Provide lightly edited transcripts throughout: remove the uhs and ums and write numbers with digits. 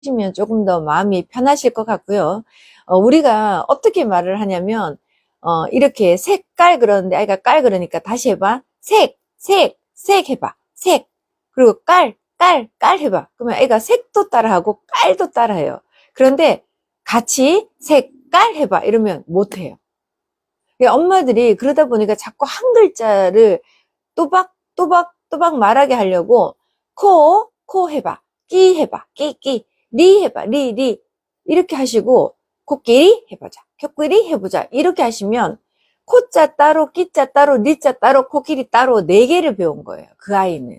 하시면 조금 더 마음이 편하실 것 같고요. 우리가 어떻게 말을 하냐면, 이렇게 색깔 그러는데, 아이가 깔 그러니까 다시 해봐. 색 해봐. 색. 그리고 깔 해봐. 그러면 애가 색도 따라하고 깔도 따라해요. 그런데 같이 색, 깔 해봐. 이러면 못해요. 엄마들이 그러다 보니까 자꾸 한 글자를 또박 말하게 하려고 코 해봐. 끼 해봐. 리 해봐. 리. 이렇게 하시고 코끼리 해보자. 코끼리 해보자. 이렇게 하시면 코자 따로, 끼자 따로, 리자 따로, 코끼리 따로 4개를 배운 거예요. 그 아이는.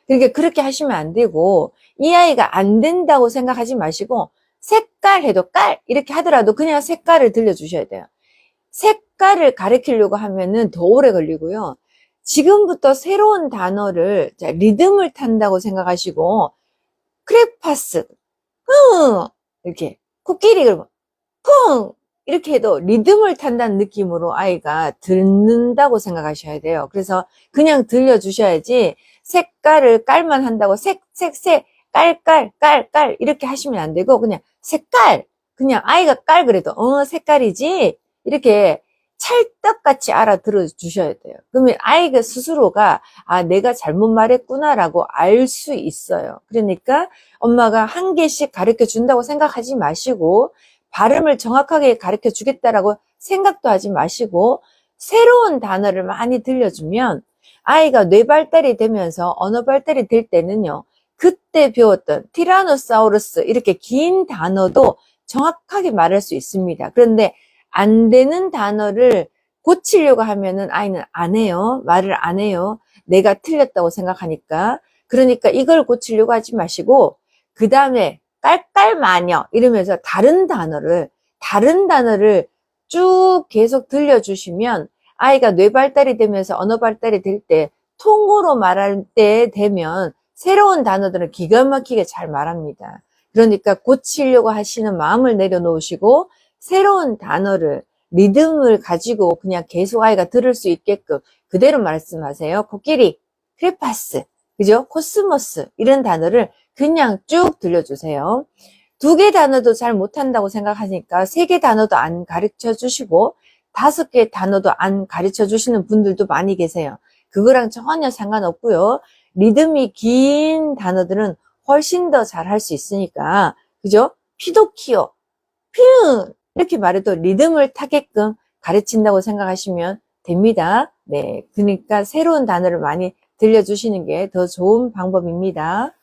그러니까 그렇게 하시면 안 되고 이 아이가 안 된다고 생각하지 마시고 색깔 해도 깔 이렇게 하더라도 그냥 색깔을 들려주셔야 돼요. 색깔을 가르치려고 하면은 더 오래 걸리고요. 지금부터 새로운 단어를 리듬을 탄다고 생각하시고 크레파스 이렇게 코끼리 그러면 쿵 이렇게 해도 리듬을 탄다는 느낌으로 아이가 듣는다고 생각하셔야 돼요. 그래서 그냥 들려주셔야지 색깔을 깔만 한다고 깔 이렇게 하시면 안 되고 그냥 색깔 그냥 아이가 깔 그래도 색깔이지 이렇게 찰떡같이 알아들어 주셔야 돼요. 그러면 아이가 스스로가 내가 잘못 말했구나라고 알 수 있어요. 그러니까 엄마가 한 개씩 가르쳐 준다고 생각하지 마시고 발음을 정확하게 가르쳐 주겠다라고 생각도 하지 마시고 새로운 단어를 많이 들려주면 아이가 뇌 발달이 되면서 언어 발달이 될 때는요. 그때 배웠던 티라노사우루스 이렇게 긴 단어도 정확하게 말할 수 있습니다. 그런데 안 되는 단어를 고치려고 하면은 아이는 안 해요. 말을 안 해요. 내가 틀렸다고 생각하니까. 그러니까 이걸 고치려고 하지 마시고 그 다음에 깔깔마녀 이러면서 다른 단어를 쭉 계속 들려주시면 아이가 뇌 발달이 되면서 언어 발달이 될 때 통으로 말할 때 되면 새로운 단어들은 기가 막히게 잘 말합니다. 그러니까 고치려고 하시는 마음을 내려놓으시고 새로운 단어를 리듬을 가지고 그냥 계속 아이가 들을 수 있게끔 그대로 말씀하세요. 코끼리, 크레파스, 그죠? 코스모스 이런 단어를 그냥 쭉 들려주세요. 2개 단어도 잘 못한다고 생각하니까 3개 단어도 안 가르쳐 주시고 5개 단어도 안 가르쳐 주시는 분들도 많이 계세요. 그거랑 전혀 상관없고요. 리듬이 긴 단어들은 훨씬 더 잘 할 수 있으니까 그죠? 피도키오, 퓨 이렇게 말해도 리듬을 타게끔 가르친다고 생각하시면 됩니다. 네, 그러니까 새로운 단어를 많이 들려주시는 게 더 좋은 방법입니다.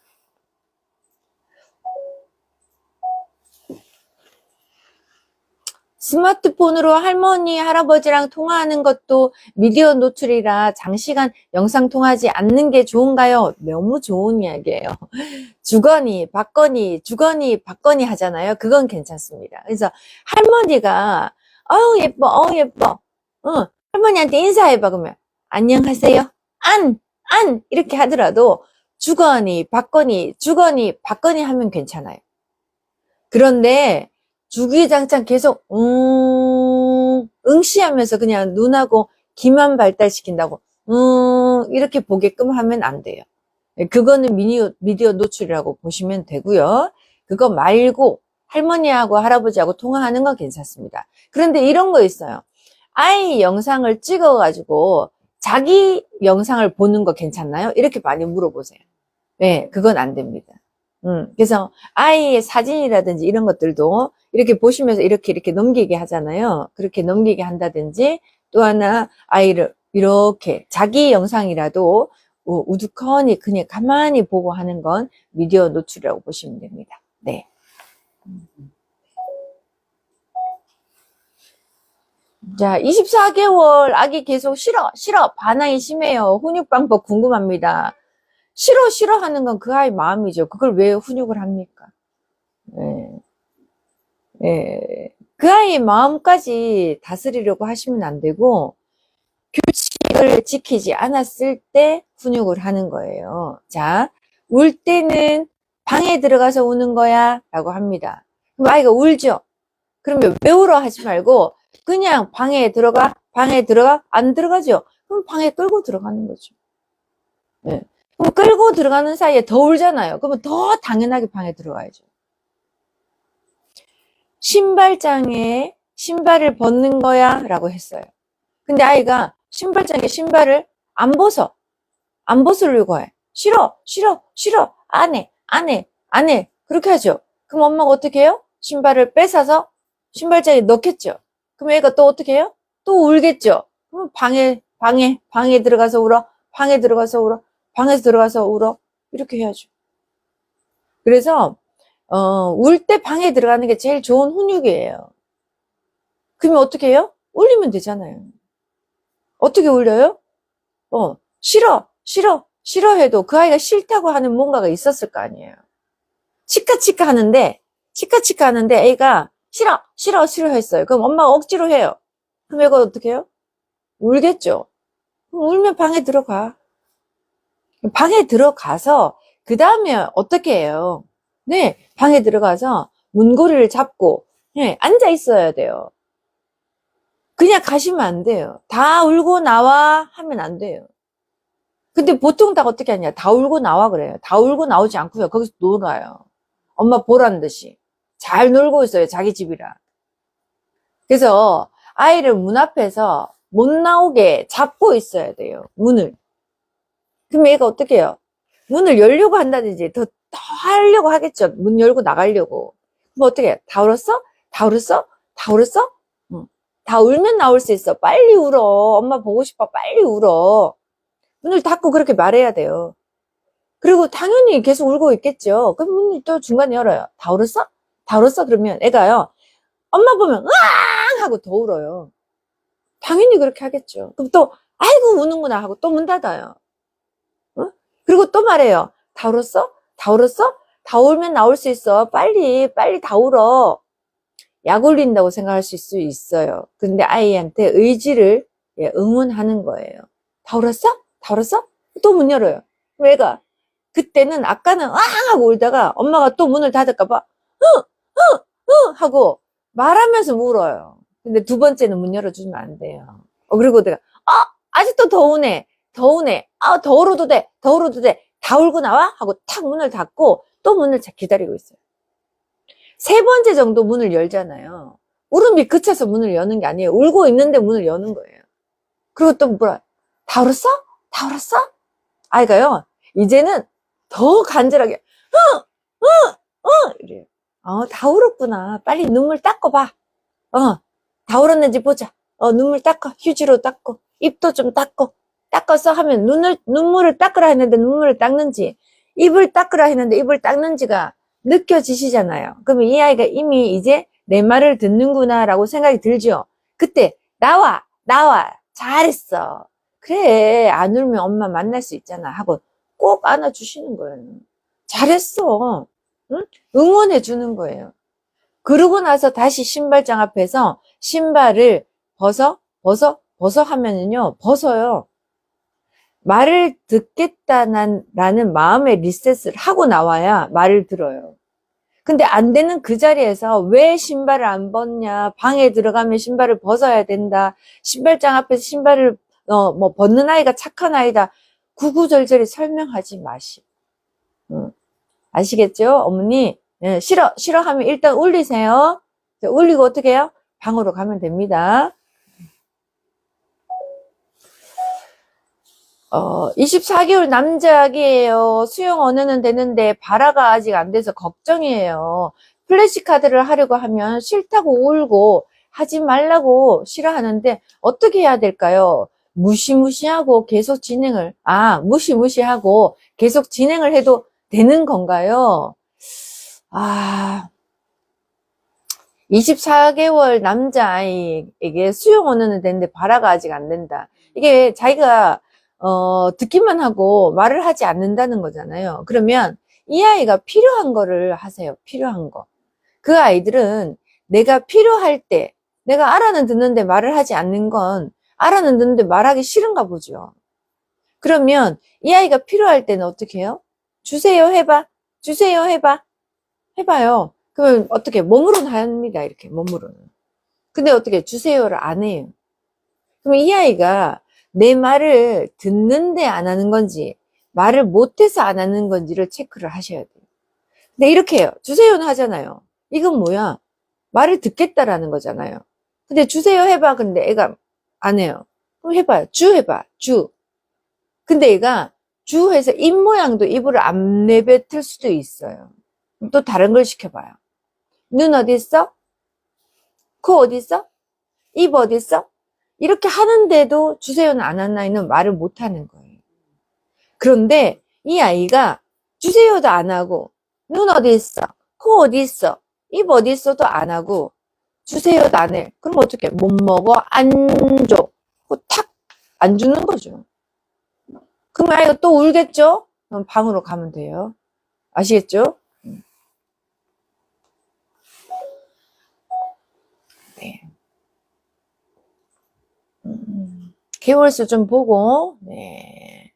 스마트폰으로 할머니, 할아버지랑 통화하는 것도 미디어 노출이라 장시간 영상 통화하지 않는 게 좋은가요? 너무 좋은 이야기예요. 주거니, 받거니 하잖아요. 그건 괜찮습니다. 그래서 할머니가 예뻐. 할머니한테 인사해봐. 그러면 안녕하세요. 안 이렇게 하더라도 주거니, 받거니 하면 괜찮아요. 그런데 주기장창 계속 응시하면서 그냥 눈하고 귀만 발달시킨다고 이렇게 보게끔 하면 안 돼요. 그거는 미디어 노출이라고 보시면 되고요. 그거 말고 할머니하고 할아버지하고 통화하는 건 괜찮습니다. 그런데 이런 거 있어요. 아이 영상을 찍어가지고 자기 영상을 보는 거 괜찮나요? 이렇게 많이 물어보세요. 네, 그건 안 됩니다. 그래서 아이의 사진이라든지 이런 것들도 이렇게 보시면서 이렇게 넘기게 하잖아요. 그렇게 넘기게 한다든지 또 하나 아이를 이렇게 자기 영상이라도 우두커니 그냥 가만히 보고 하는 건 미디어 노출이라고 보시면 됩니다. 네. 자, 24개월 아기 계속 싫어 반항이 심해요. 훈육 방법 궁금합니다. 싫어 하는 건 그 아이 마음이죠. 그걸 왜 훈육을 합니까? 그 아이의 마음까지 다스리려고 하시면 안 되고 규칙을 지키지 않았을 때 훈육을 하는 거예요. 자, 울 때는 방에 들어가서 우는 거야 라고 합니다. 그럼 아이가 울죠. 그러면 왜 울어 하지 말고 그냥 방에 들어가 안 들어가죠. 그럼 방에 끌고 들어가는 거죠. 그럼 끌고 들어가는 사이에 더 울잖아요. 그러면 더 당연하게 방에 들어가야죠. 신발장에 신발을 벗는 거야 라고 했어요. 근데 아이가 신발장에 신발을 안 벗으려고 해. 싫어, 싫어, 싫어, 안 해, 안 해, 안 해. 그렇게 하죠. 그럼 엄마가 어떻게 해요? 신발을 뺏어서 신발장에 넣겠죠. 그럼 애가 또 어떻게 해요? 또 울겠죠. 그럼 방에 들어가서 울어. 방에 들어가서 울어. 방에서 들어가서 울어. 이렇게 해야죠. 그래서 울 때 방에 들어가는 게 제일 좋은 훈육이에요. 그러면 어떻게 해요? 울리면 되잖아요. 어떻게 울려요? 싫어, 싫어, 싫어해도 그 아이가 싫다고 하는 뭔가가 있었을 거 아니에요. 치카치카 하는데 애가 싫어, 싫어, 싫어 했어요. 그럼 엄마가 억지로 해요. 그럼 애가 어떻게 해요? 울겠죠. 그럼 울면 방에 들어가. 방에 들어가서 그 다음에 어떻게 해요? 네, 방에 들어가서 문고리를 잡고 앉아 있어야 돼요. 그냥 가시면 안 돼요. 다 울고 나와 하면 안 돼요. 근데 보통 다 어떻게 하냐? 다 울고 나와 그래요. 다 울고 나오지 않고요. 거기서 놀아요. 엄마 보란 듯이. 잘 놀고 있어요. 자기 집이라. 그래서 아이를 문 앞에서 못 나오게 잡고 있어야 돼요. 문을. 그럼 얘가 어떻게 해요? 문을 열려고 한다든지 더 하려고 하겠죠. 문 열고 나가려고. 그럼 어떻게 해? 다 울었어? 다 울었어? 다 울었어? 응. 다 울면 나올 수 있어. 빨리 울어. 엄마 보고 싶어. 빨리 울어. 문을 닫고 그렇게 말해야 돼요. 그리고 당연히 계속 울고 있겠죠. 그럼 문을 또 중간에 열어요. 다 울었어? 다 울었어? 그러면 애가요. 엄마 보면 으앙 하고 더 울어요. 당연히 그렇게 하겠죠. 그럼 또 아이고 우는구나 하고 또 문 닫아요. 어? 그리고 또 말해요. 다 울었어? 다 울었어? 다 울면 나올 수 있어. 빨리 다 울어. 약 올린다고 생각할 수 있어요. 근데 아이한테 의지를 응원하는 거예요. 다 울었어? 다 울었어? 또 문 열어요. 왜가? 그때는 아까는 아 하고 울다가 엄마가 또 문을 닫을까봐 하고 말하면서 울어요. 근데 두 번째는 문 열어주면 안 돼요. 그리고 내가 아직도 더 우네. 더 우네. 더 울어도 돼. 더 울어도 돼. 다 울고 나와? 하고 탁 문을 닫고 또 문을 기다리고 있어요. 세 번째 정도 문을 열잖아요. 울음이 그쳐서 문을 여는 게 아니에요. 울고 있는데 문을 여는 거예요. 그리고 또 뭐라? 다 울었어? 다 울었어? 아이가요. 이제는 더 간절하게 이래요. 다 울었구나. 빨리 눈물 닦아봐. 다 울었는지 보자. 눈물 닦아. 휴지로 닦고 입도 좀 닦고 닦아서 하면 눈물을 닦으라 했는데 눈물을 닦는지, 입을 닦으라 했는데 입을 닦는지가 느껴지시잖아요. 그러면 이 아이가 이미 이제 내 말을 듣는구나 라고 생각이 들죠. 그때 나와 잘했어. 그래 안 울면 엄마 만날 수 있잖아 하고 꼭 안아주시는 거예요. 잘했어. 응? 응원해 주는 거예요. 그러고 나서 다시 신발장 앞에서 신발을 벗어 하면은요, 벗어요. 말을 듣겠다라는 마음의 리셋을 하고 나와야 말을 들어요. 근데 안 되는 그 자리에서 왜 신발을 안 벗냐, 방에 들어가면 신발을 벗어야 된다, 신발장 앞에서 신발을 벗는 아이가 착한 아이다, 구구절절히 설명하지 마시고. 아시겠죠? 어머니, 싫어하면 일단 울리세요. 울리고 어떻게 해요? 방으로 가면 됩니다. 24개월 남자아기예요. 수영 언어는 되는데 발화가 아직 안 돼서 걱정이에요. 플래시카드를 하려고 하면 싫다고 울고 하지 말라고 싫어하는데 어떻게 해야 될까요? 무시무시하고 계속 무시무시하고 계속 진행을 해도 되는 건가요? 24개월 남자아이에게 수영 언어는 되는데 발화가 아직 안 된다. 이게 자기가 듣기만 하고 말을 하지 않는다는 거잖아요. 그러면 이 아이가 필요한 거를 하세요. 필요한 거. 그 아이들은 내가 필요할 때, 내가 알아는 듣는데 말을 하지 않는 건 알아는 듣는데 말하기 싫은가 보죠. 그러면 이 아이가 필요할 때는 어떻게 해요? 주세요 해봐. 주세요 해봐. 해봐요. 그러면 어떻게 몸으로는 합니다. 이렇게 몸으로는. 근데 어떻게 주세요를 안 해요. 그럼 이 아이가 내 말을 듣는데 안 하는 건지 말을 못해서 안 하는 건지를 체크를 하셔야 돼요. 근데 이렇게 해요. 주세요는 하잖아요. 이건 뭐야? 말을 듣겠다라는 거잖아요. 근데 주세요 해봐. 근데 애가 안 해요. 그럼 해봐요. 주 해봐. 주. 근데 얘가 주 해서 입 모양도 입을 안 내뱉을 수도 있어요. 또 다른 걸 시켜봐요. 눈 어디 있어? 코 어디 있어? 입 어디 있어? 이렇게 하는데도 주세요는 안 한 아이는 말을 못 하는 거예요. 그런데 이 아이가 주세요도 안 하고 눈 어디 있어? 코 어디 있어? 입 어디 있어도 안 하고 주세요도 안 해. 그럼 어떻게? 못 먹어? 안 줘. 탁 안 주는 거죠. 그럼 아이가 또 울겠죠? 그럼 방으로 가면 돼요. 아시겠죠? 네. 개월수 좀 보고, 네.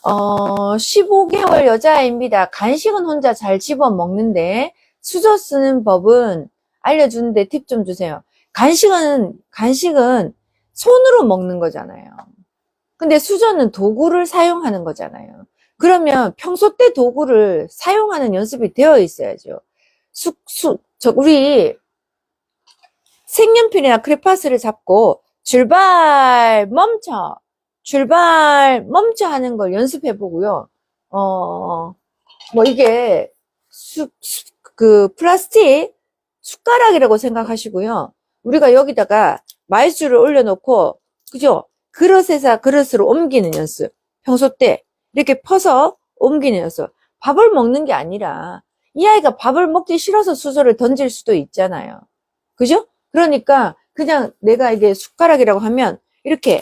15개월 여자아이입니다. 간식은 혼자 잘 집어 먹는데, 수저 쓰는 법은 알려주는데 팁 좀 주세요. 간식은 손으로 먹는 거잖아요. 근데 수저는 도구를 사용하는 거잖아요. 그러면 평소 때 도구를 사용하는 연습이 되어 있어야죠. 우리 색연필이나 크레파스를 잡고 출발 멈춰 하는 걸 연습해 보고요. 뭐 이게 플라스틱 숟가락이라고 생각하시고요. 우리가 여기다가 마이쮸를 올려놓고, 그죠? 그릇에서 그릇으로 옮기는 연습. 평소 때 이렇게 퍼서 옮기는 연습. 밥을 먹는 게 아니라 이 아이가 밥을 먹기 싫어서 수저를 던질 수도 있잖아요. 그죠? 그러니까 그냥 내가 이게 숟가락이라고 하면 이렇게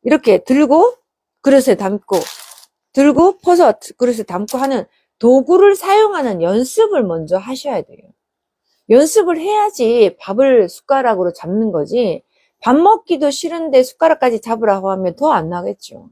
이렇게 들고 그릇에 담고, 들고 퍼서 그릇에 담고 하는 도구를 사용하는 연습을 먼저 하셔야 돼요. 연습을 해야지 밥을 숟가락으로 잡는 거지, 밥 먹기도 싫은데 숟가락까지 잡으라고 하면 더 안 나겠죠.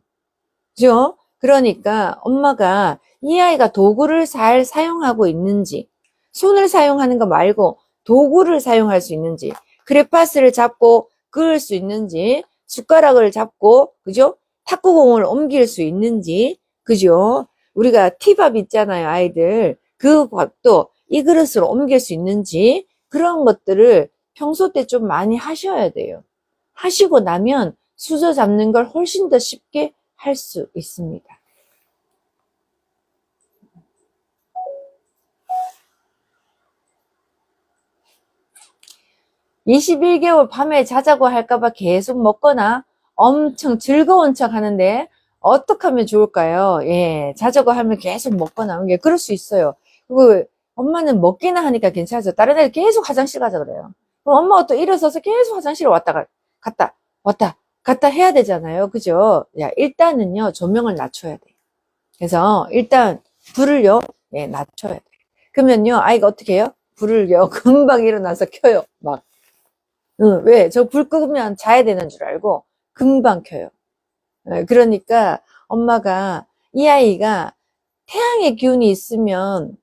그죠? 그러니까 엄마가 이 아이가 도구를 잘 사용하고 있는지, 손을 사용하는 거 말고 도구를 사용할 수 있는지, 크레파스를 잡고 그을 수 있는지, 숟가락을 잡고, 그죠? 탁구공을 옮길 수 있는지, 그죠? 우리가 티밥 있잖아요, 아이들. 그 밥도 이 그릇으로 옮길 수 있는지, 그런 것들을 평소 때 좀 많이 하셔야 돼요. 하시고 나면 수저 잡는 걸 훨씬 더 쉽게 할 수 있습니다. (21개월) 밤에 자자고 할까봐 계속 먹거나 엄청 즐거운 척 하는데 어떻게 하면 좋을까요? 예, 자자고 하면 계속 먹거나, 예, 그럴 수 있어요. 그리고 엄마는 먹기나 하니까 괜찮아서 다른 애들 계속 화장실 가자 그래요. 그럼 엄마가 또 일어서서 계속 화장실에 갔다 해야 되잖아요. 그죠? 야, 일단은요, 조명을 낮춰야 돼요. 그래서 일단 불을요, 예, 낮춰야 돼요. 그러면요, 아이가 어떻게 해요? 불을요, 금방 일어나서 켜요. 막. 왜? 저 불 끄면 자야 되는 줄 알고 금방 켜요. 그러니까 엄마가 이 아이가 태양의 기운이 있으면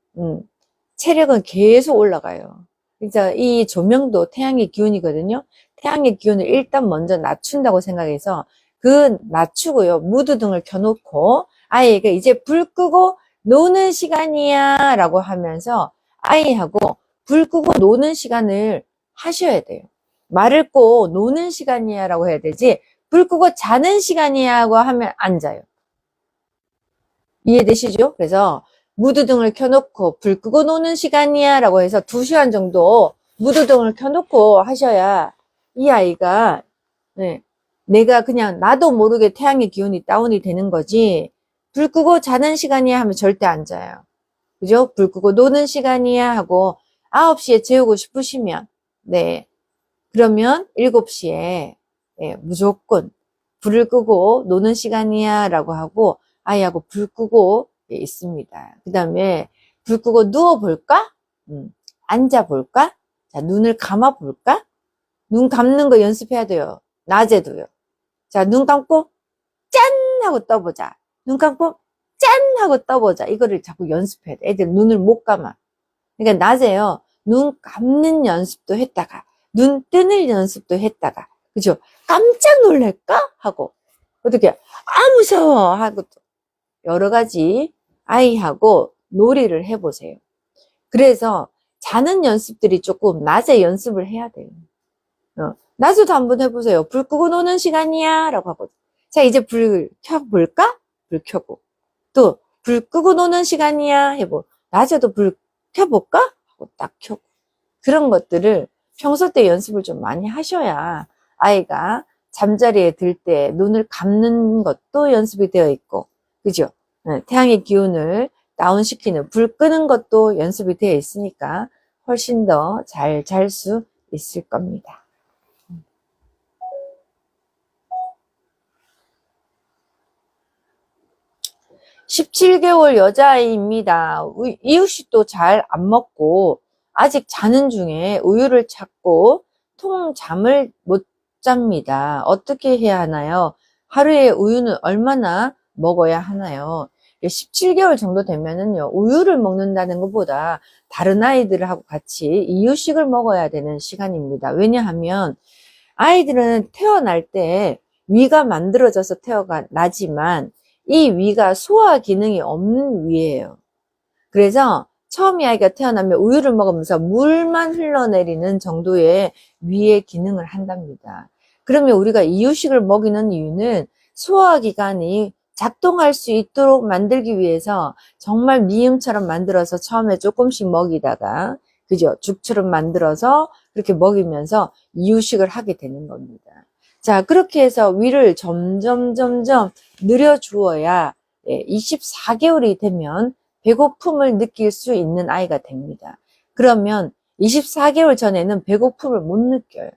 체력은 계속 올라가요. 그러니까 이 조명도 태양의 기운이거든요. 태양의 기운을 일단 먼저 낮춘다고 생각해서 그 낮추고요. 무드등을 켜놓고 아이가 이제 불 끄고 노는 시간이야 라고 하면서 아이하고 불 끄고 노는 시간을 하셔야 돼요. 말을 꼭 노는 시간이야 라고 해야 되지, 불 끄고 자는 시간이야 하고 하면 안 자요. 이해되시죠? 그래서 무드등을 켜놓고 불 끄고 노는 시간이야 라고 해서 2시간 정도 무드등을 켜놓고 하셔야 이 아이가, 네, 내가 그냥 나도 모르게 태양의 기운이 다운이 되는 거지, 불 끄고 자는 시간이야 하면 절대 안 자요. 그죠? 불 끄고 노는 시간이야 하고 9시에 재우고 싶으시면, 네, 그러면 7시에 예, 무조건 불을 끄고 노는 시간이야 라고 하고 아이하고 불 끄고 예, 있습니다. 그 다음에 불 끄고 누워볼까? 앉아볼까? 자, 눈을 감아볼까? 눈 감는 거 연습해야 돼요. 낮에도요. 자, 눈 감고 짠 하고 떠보자. 눈 감고 짠 하고 떠보자. 이거를 자꾸 연습해야 돼. 애들 눈을 못 감아. 그러니까 낮에요, 눈 감는 연습도 했다가 눈 뜨는 연습도 했다가, 그죠? 깜짝 놀랄까? 하고, 어떻게, 아, 무서워! 하고, 또 여러 가지 아이하고 놀이를 해보세요. 그래서 자는 연습들이 조금 낮에 연습을 해야 돼요. 낮에도 한번 해보세요. 불 끄고 노는 시간이야 라고 하고, 자 이제 불 켜볼까? 불 켜고, 또 불 끄고 노는 시간이야 해보, 낮에도 불 켜볼까? 하고 딱 켜고. 그런 것들을 평소 때 연습을 좀 많이 하셔야 아이가 잠자리에 들 때 눈을 감는 것도 연습이 되어 있고, 그죠? 태양의 기운을 다운시키는 불 끄는 것도 연습이 되어 있으니까 훨씬 더 잘 잘 수 있을 겁니다. 17개월 여자아이입니다. 이유식도 잘 안 먹고 아직 자는 중에 우유를 찾고 통잠을 못 잡니다. 어떻게 해야 하나요? 하루에 우유는 얼마나 먹어야 하나요? 17개월 정도 되면은요, 우유를 먹는다는 것보다 다른 아이들하고 같이 이유식을 먹어야 되는 시간입니다. 왜냐하면 아이들은 태어날 때 위가 만들어져서 태어나지만 이 위가 소화 기능이 없는 위예요. 그래서 처음 아이가 태어나면 우유를 먹으면서 물만 흘러내리는 정도의 위의 기능을 한답니다. 그러면 우리가 이유식을 먹이는 이유는 소화기관이 작동할 수 있도록 만들기 위해서 정말 미음처럼 만들어서 처음에 조금씩 먹이다가, 그죠? 죽처럼 만들어서 그렇게 먹이면서 이유식을 하게 되는 겁니다. 자, 그렇게 해서 위를 점점 늘려주어야 24개월이 되면 배고픔을 느낄 수 있는 아이가 됩니다. 그러면 24개월 전에는 배고픔을 못 느껴요.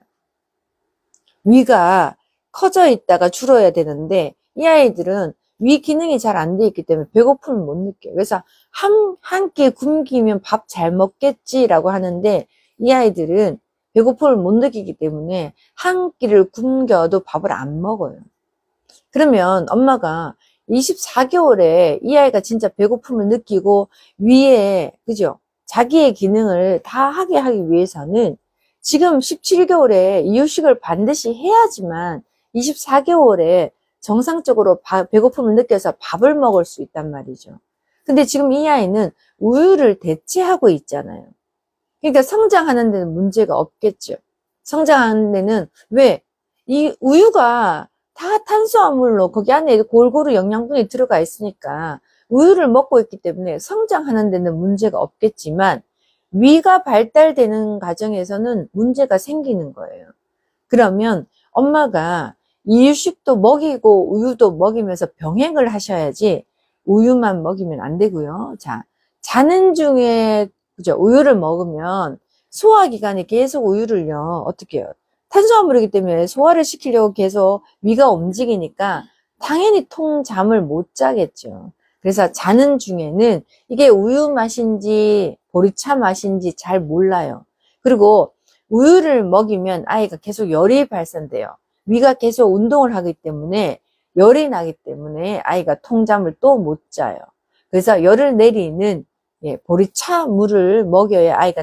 위가 커져 있다가 줄어야 되는데 이 아이들은 위 기능이 잘 안 돼 있기 때문에 배고픔을 못 느껴요. 그래서 한 끼 굶기면 밥 잘 먹겠지라고 하는데 이 아이들은 배고픔을 못 느끼기 때문에 한 끼를 굶겨도 밥을 안 먹어요. 그러면 엄마가 24개월에 이 아이가 진짜 배고픔을 느끼고 위에, 그죠? 자기의 기능을 다 하게 하기 위해서는 지금 17개월에 이유식을 반드시 해야지만 24개월에 정상적으로 배고픔을 느껴서 밥을 먹을 수 있단 말이죠. 근데 지금 이 아이는 우유를 대체하고 있잖아요. 그러니까 성장하는 데는 문제가 없겠죠. 성장하는 데는 왜? 이 우유가 다 탄수화물로 거기 안에 골고루 영양분이 들어가 있으니까 우유를 먹고 있기 때문에 성장하는 데는 문제가 없겠지만 위가 발달되는 과정에서는 문제가 생기는 거예요. 그러면 엄마가 이유식도 먹이고 우유도 먹이면서 병행을 하셔야지 우유만 먹이면 안 되고요. 자, 자는 중에 그죠? 우유를 먹으면 소화기관이 계속 우유를요, 어떻게 해요? 탄수화물이기 때문에 소화를 시키려고 계속 위가 움직이니까 당연히 통잠을 못 자겠죠. 그래서 자는 중에는 이게 우유 맛인지 보리차 맛인지 잘 몰라요. 그리고 우유를 먹이면 아이가 계속 열이 발산돼요. 위가 계속 운동을 하기 때문에 열이 나기 때문에 아이가 통잠을 또 못 자요. 그래서 열을 내리는 보리차 물을 먹여야 아이가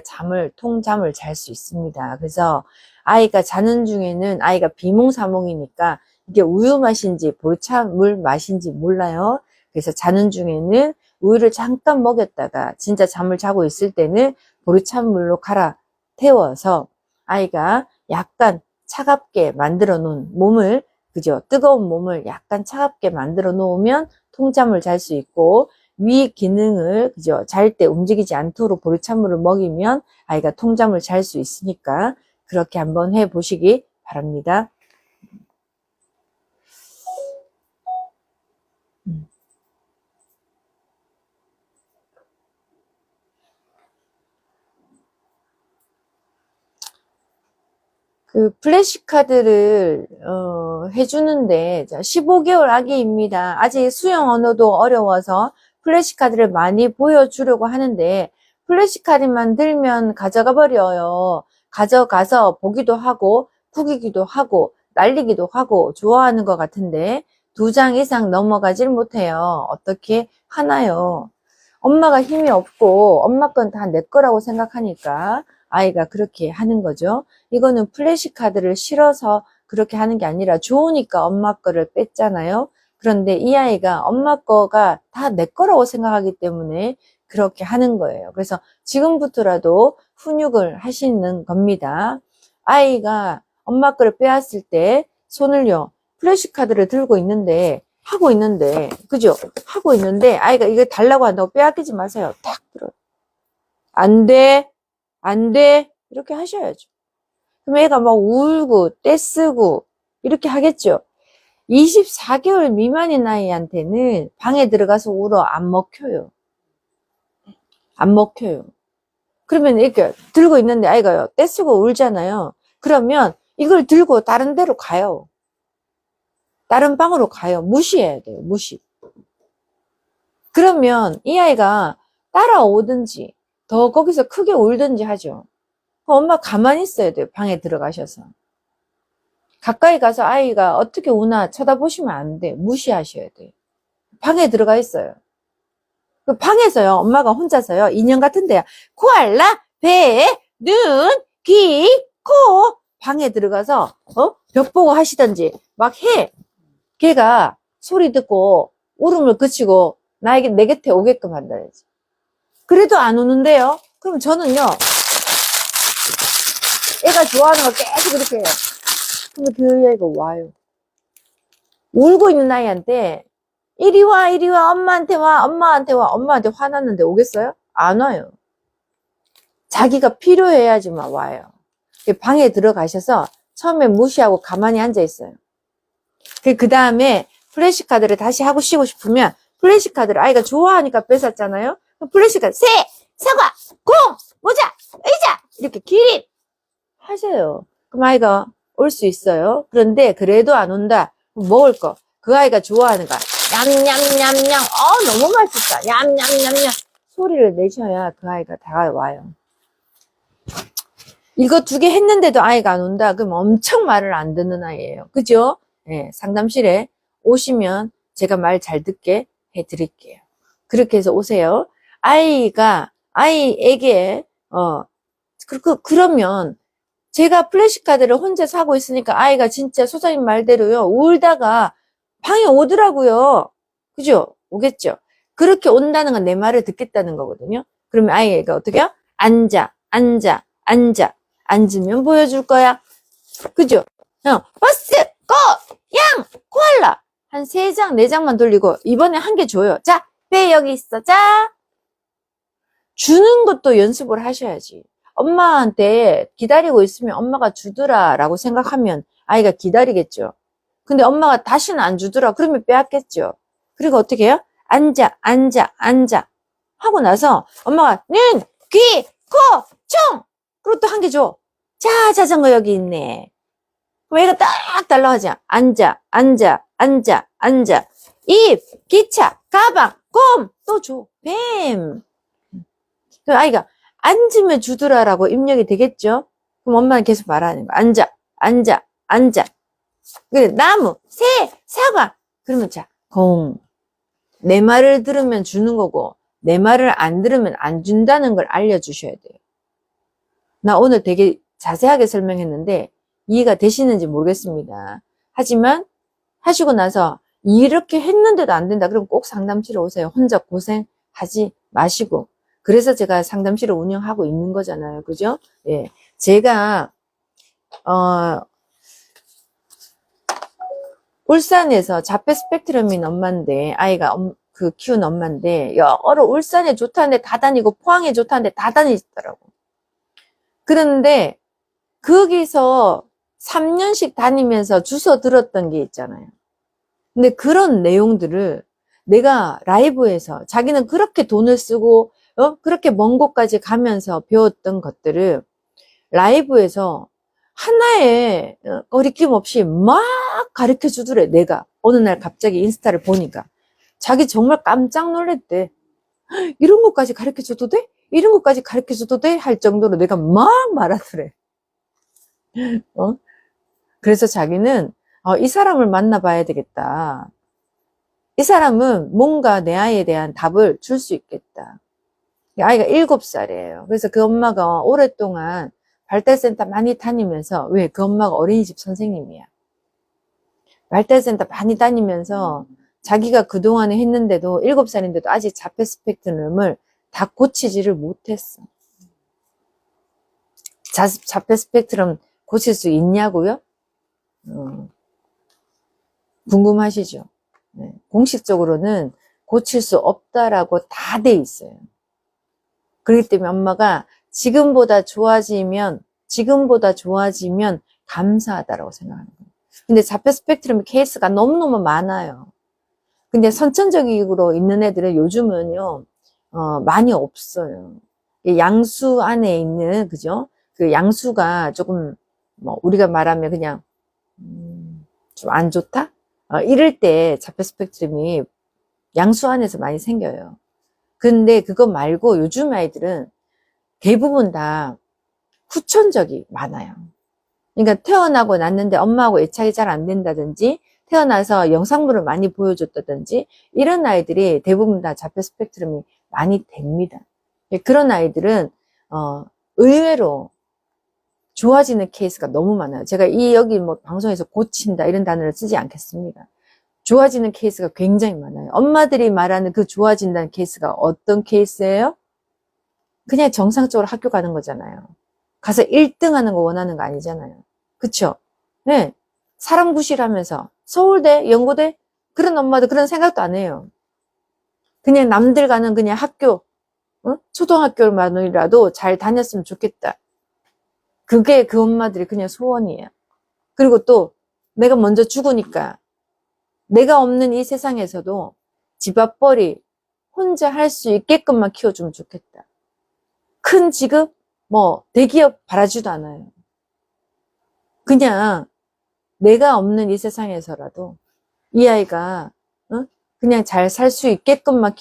통잠을 잘 수 있습니다. 그래서 아이가 자는 중에는 아이가 비몽사몽이니까 이게 우유 맛인지 보리차 물 맛인지 몰라요. 그래서 자는 중에는 우유를 잠깐 먹였다가 진짜 잠을 자고 있을 때는 보리차 물로 갈아 태워서 아이가 약간 차갑게 만들어 놓은 몸을, 그죠? 뜨거운 몸을 약간 차갑게 만들어 놓으면 통잠을 잘 수 있고, 위 기능을, 그죠? 잘 때 움직이지 않도록 보리차물을 먹이면 아이가 통잠을 잘 수 있으니까 그렇게 한번 해 보시기 바랍니다. 그 플래시카드를 해주는데 15개월 아기입니다. 아직 수영 언어도 어려워서 플래시카드를 많이 보여주려고 하는데 플래시카드만 들면 가져가 버려요. 가져가서 보기도 하고 푸기기도 하고 날리기도 하고 좋아하는 것 같은데 2장 이상 넘어가질 못해요. 어떻게 하나요? 엄마가 힘이 없고 엄마 건 다 내 거라고 생각하니까 아이가 그렇게 하는 거죠. 이거는 플래시카드를 실어서 그렇게 하는 게 아니라 좋으니까 엄마 거를 뺐잖아요. 그런데 이 아이가 엄마 거가 다 내 거라고 생각하기 때문에 그렇게 하는 거예요. 그래서 지금부터라도 훈육을 하시는 겁니다. 아이가 엄마 거를 빼앗을 때 손을요, 플래시카드를 들고 있는데, 하고 있는데, 그죠? 하고 있는데, 아이가 이거 달라고 한다고 빼앗기지 마세요. 탁 들어. 안 돼, 안 돼. 이렇게 하셔야죠. 그럼 애가 막 울고, 떼쓰고, 이렇게 하겠죠. 24개월 미만인 아이한테는 방에 들어가서 울어 안 먹혀요. 안 먹혀요. 그러면 이렇게 들고 있는데 아이가요, 떼쓰고 울잖아요. 그러면 이걸 들고 다른 데로 가요. 다른 방으로 가요. 무시해야 돼요. 무시. 그러면 이 아이가 따라오든지 더 거기서 크게 울든지 하죠. 엄마 가만히 있어야 돼요. 방에 들어가셔서. 가까이 가서 아이가 어떻게 우나 쳐다보시면 안 돼. 무시하셔야 돼요. 방에 들어가 있어요. 그 방에서요, 엄마가 혼자서요, 인형 같은데요. 코알라, 배, 눈, 귀, 코. 방에 들어가서, 벽 보고 하시던지 막 해. 걔가 소리 듣고 울음을 그치고 나에게, 내 곁에 오게끔 한다야지. 그래도 안 오는데요? 그럼 저는요, 애가 좋아하는 거 계속 그렇게 해요. 근데 그 애가 와요. 울고 있는 아이한테 이리 와, 이리 와, 엄마한테 와, 엄마한테 와, 엄마한테 화났는데 오겠어요? 안 와요. 자기가 필요해야지만 와요. 방에 들어가셔서 처음에 무시하고 가만히 앉아 있어요. 그 다음에 플래시카드를 다시 하고 쉬고 싶으면 플래시카드를 아이가 좋아하니까 뺏었잖아요. 플래시카드, 새, 사과, 공, 모자, 의자 이렇게 기린 하세요. 그럼 아이가 올 수 있어요. 그런데 그래도 안 온다. 먹을 거, 그 아이가 좋아하는 거 냠냠냠냠, 너무 맛있다. 냠냠냠냠 소리를 내셔야 그 아이가 다가와요. 이거 2개 했는데도 아이가 안 온다. 그럼 엄청 말을 안 듣는 아이예요. 그죠? 네, 상담실에 오시면 제가 말 잘 듣게 해드릴게요. 그렇게 해서 오세요. 아이에게, 그러면 제가 플래시카드를 혼자 사고 있으니까 아이가 진짜 소장님 말대로요, 울다가 방에 오더라고요. 그죠? 오겠죠? 그렇게 온다는 건 내 말을 듣겠다는 거거든요. 그러면 아이가 어떻게 해요? 앉아, 앉아, 앉아. 앉으면 보여줄 거야. 그죠? 버스, 고, 양, 코알라. 한 3장, 4장만 돌리고, 이번에 1개 줘요. 자, 배 여기 있어. 자. 주는 것도 연습을 하셔야지. 엄마한테 기다리고 있으면 엄마가 주더라 라고 생각하면 아이가 기다리겠죠. 근데 엄마가 다시는 안 주더라. 그러면 빼앗겠죠. 그리고 어떻게 해요? 앉아, 앉아, 앉아. 하고 나서 엄마가 눈, 귀, 코, 총! 그리고 또 1개 줘. 자, 자전거 여기 있네. 그럼 얘가 딱 달라하지. 앉아, 앉아, 앉아, 앉아. 입, 기차, 가방, 곰! 또 줘. 뱀! 그럼 아이가 앉으면 주더라라고 입력이 되겠죠? 그럼 엄마는 계속 말하는 거야. 앉아, 앉아, 앉아. 그래, 나무, 새, 사과. 그러면 자, 공. 내 말을 들으면 주는 거고, 내 말을 안 들으면 안 준다는 걸 알려주셔야 돼요. 나 오늘 되게 자세하게 설명했는데, 이해가 되시는지 모르겠습니다. 하지만, 하시고 나서, 이렇게 했는데도 안 된다. 그럼 꼭 상담실에 오세요. 혼자 고생하지 마시고. 그래서 제가 상담실을 운영하고 있는 거잖아요. 그죠? 예. 제가, 울산에서 자폐 스펙트럼인 엄마인데, 아이가 키운 엄마인데, 여러 울산에 좋다는데 다 다니고, 포항에 좋다는데 다 다니더라고. 그런데, 거기서 3년씩 다니면서 주워 들었던 게 있잖아요. 근데 그런 내용들을 내가 라이브에서, 자기는 그렇게 돈을 쓰고, 그렇게 먼 곳까지 가면서 배웠던 것들을 라이브에서 하나의 거리낌 없이 막 가르쳐 주더래. 내가 어느 날 갑자기 인스타를 보니까 자기 정말 깜짝 놀랐대. 이런 것까지 가르쳐 줘도 돼? 이런 것까지 가르쳐 줘도 돼? 할 정도로 내가 막 말하더래. 그래서 자기는 이 사람을 만나봐야 되겠다. 이 사람은 뭔가 내 아이에 대한 답을 줄 수 있겠다. 아이가 7살이에요. 그래서 그 엄마가 오랫동안 발달센터 많이 다니면서, 왜? 그 엄마가 어린이집 선생님이야. 발달센터 많이 다니면서 자기가 그동안에 했는데도 7살인데도 아직 자폐 스펙트럼을 다 고치지를 못했어. 자폐 스펙트럼 고칠 수 있냐고요? 궁금하시죠? 네. 공식적으로는 고칠 수 없다라고 다 돼 있어요. 그렇기 때문에 엄마가 지금보다 좋아지면 감사하다라고 생각하는 거예요. 근데 자폐 스펙트럼 케이스가 너무너무 많아요. 근데 선천적으로 있는 애들은 요즘은요, 많이 없어요. 양수 안에 있는, 그죠? 그 양수가 조금, 뭐, 우리가 말하면 그냥, 좀 안 좋다? 이럴 때 자폐 스펙트럼이 양수 안에서 많이 생겨요. 근데 그거 말고 요즘 아이들은 대부분 다 후천적이 많아요. 그러니까 태어나고 났는데 엄마하고 애착이 잘 안 된다든지, 태어나서 영상물을 많이 보여줬다든지, 이런 아이들이 대부분 다 자폐 스펙트럼이 많이 됩니다. 그런 아이들은, 의외로 좋아지는 케이스가 너무 많아요. 제가 여기 뭐 방송에서 고친다 이런 단어를 쓰지 않겠습니다. 좋아지는 케이스가 굉장히 많아요. 엄마들이 말하는 그 좋아진다는 케이스가 어떤 케이스예요? 그냥 정상적으로 학교 가는 거잖아요. 가서 1등 하는 거 원하는 거 아니잖아요. 그쵸? 네. 사람 구실하면서 서울대, 연고대 그런 엄마도 그런 생각도 안 해요. 그냥 남들 가는 그냥 학교, 초등학교만이라도 잘 다녔으면 좋겠다. 그게 그 엄마들이 그냥 소원이에요. 그리고 또 내가 먼저 죽으니까 내가 없는 이 세상에서도 집 앞벌이 혼자 할 수 있게끔만 키워주면 좋겠다. 큰 직업, 뭐 대기업 바라지도 않아요. 그냥 내가 없는 이 세상에서라도 이 아이가 그냥 잘 살 수 있게끔만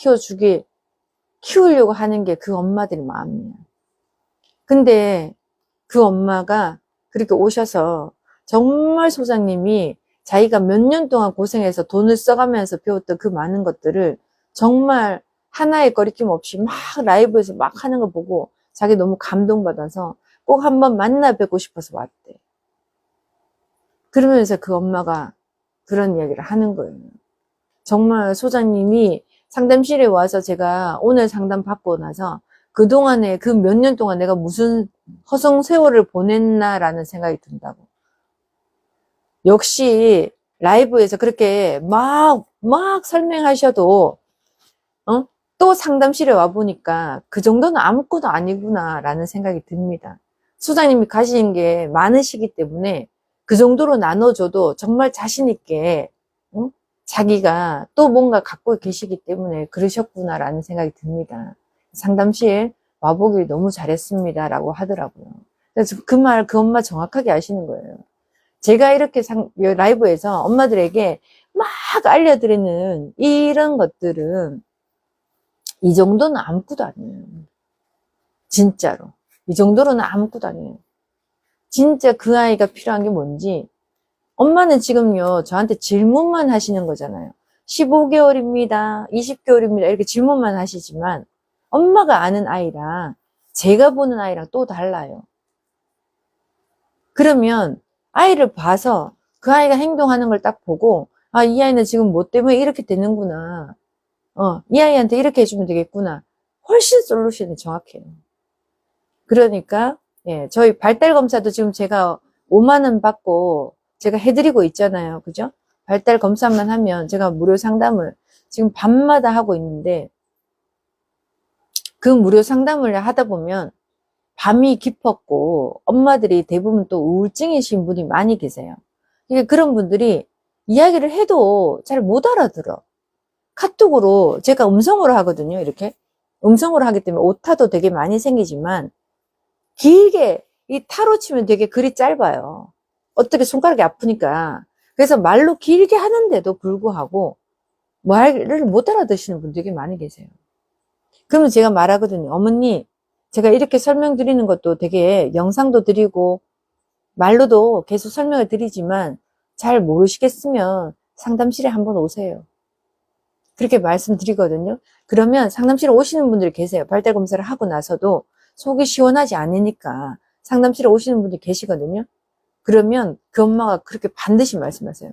키우려고 하는 게 그 엄마들의 마음이에요. 근데 그 엄마가 그렇게 오셔서 정말 소장님이 자기가 몇 년 동안 고생해서 돈을 써가면서 배웠던 그 많은 것들을 정말 하나의 거리낌 없이 막 라이브에서 막 하는 거 보고 자기 너무 감동받아서 꼭 한번 만나 뵙고 싶어서 왔대. 그러면서 그 엄마가 그런 이야기를 하는 거예요. 정말 소장님이 상담실에 와서 제가 오늘 상담 받고 나서 그동안에 그 몇 년 동안 내가 무슨 허송 세월을 보냈나라는 생각이 든다고. 역시 라이브에서 그렇게 막 설명하셔도 또 상담실에 와보니까 그 정도는 아무것도 아니구나라는 생각이 듭니다. 소장님이 가진 게 많으시기 때문에 그 정도로 나눠줘도 정말 자신 있게 자기가 또 뭔가 갖고 계시기 때문에 그러셨구나라는 생각이 듭니다. 상담실 와보길 너무 잘했습니다 라고 하더라고요. 그래서 그 말 그 엄마 정확하게 아시는 거예요. 제가 이렇게 라이브에서 엄마들에게 막 알려드리는 이런 것들은 이 정도는 아무것도 아니에요. 진짜로. 이 정도로는 아무것도 아니에요. 진짜 그 아이가 필요한 게 뭔지. 엄마는 지금요, 저한테 질문만 하시는 거잖아요. 15개월입니다. 20개월입니다. 이렇게 질문만 하시지만, 엄마가 아는 아이랑 제가 보는 아이랑 또 달라요. 그러면 아이를 봐서 그 아이가 행동하는 걸 딱 보고, 아, 이 아이는 지금 뭐 때문에 이렇게 되는구나. 이 아이한테 이렇게 해주면 되겠구나. 훨씬 솔루션이 정확해요. 그러니까, 예, 저희 발달 검사도 지금 제가 5만 원 받고 제가 해드리고 있잖아요. 그죠? 발달 검사만 하면 제가 무료 상담을 지금 밤마다 하고 있는데, 그 무료 상담을 하다 보면 밤이 깊었고 엄마들이 대부분 또 우울증이신 분이 많이 계세요. 그러니까 그런 분들이 이야기를 해도 잘 못 알아들어. 카톡으로 제가 음성으로 하거든요. 이렇게 음성으로 하기 때문에 오타도 되게 많이 생기지만 길게 이 타로 치면 되게 글이 짧아요. 어떻게 손가락이 아프니까. 그래서 말로 길게 하는데도 불구하고 말을 못 알아듣시는 분들이 되게 많이 계세요. 그러면 제가 말하거든요. 어머니, 제가 이렇게 설명드리는 것도 되게 영상도 드리고 말로도 계속 설명을 드리지만 잘 모르시겠으면 상담실에 한번 오세요. 그렇게 말씀드리거든요. 그러면 상담실에 오시는 분들이 계세요. 발달 검사를 하고 나서도 속이 시원하지 않으니까 상담실에 오시는 분들이 계시거든요. 그러면 그 엄마가 그렇게 반드시 말씀하세요.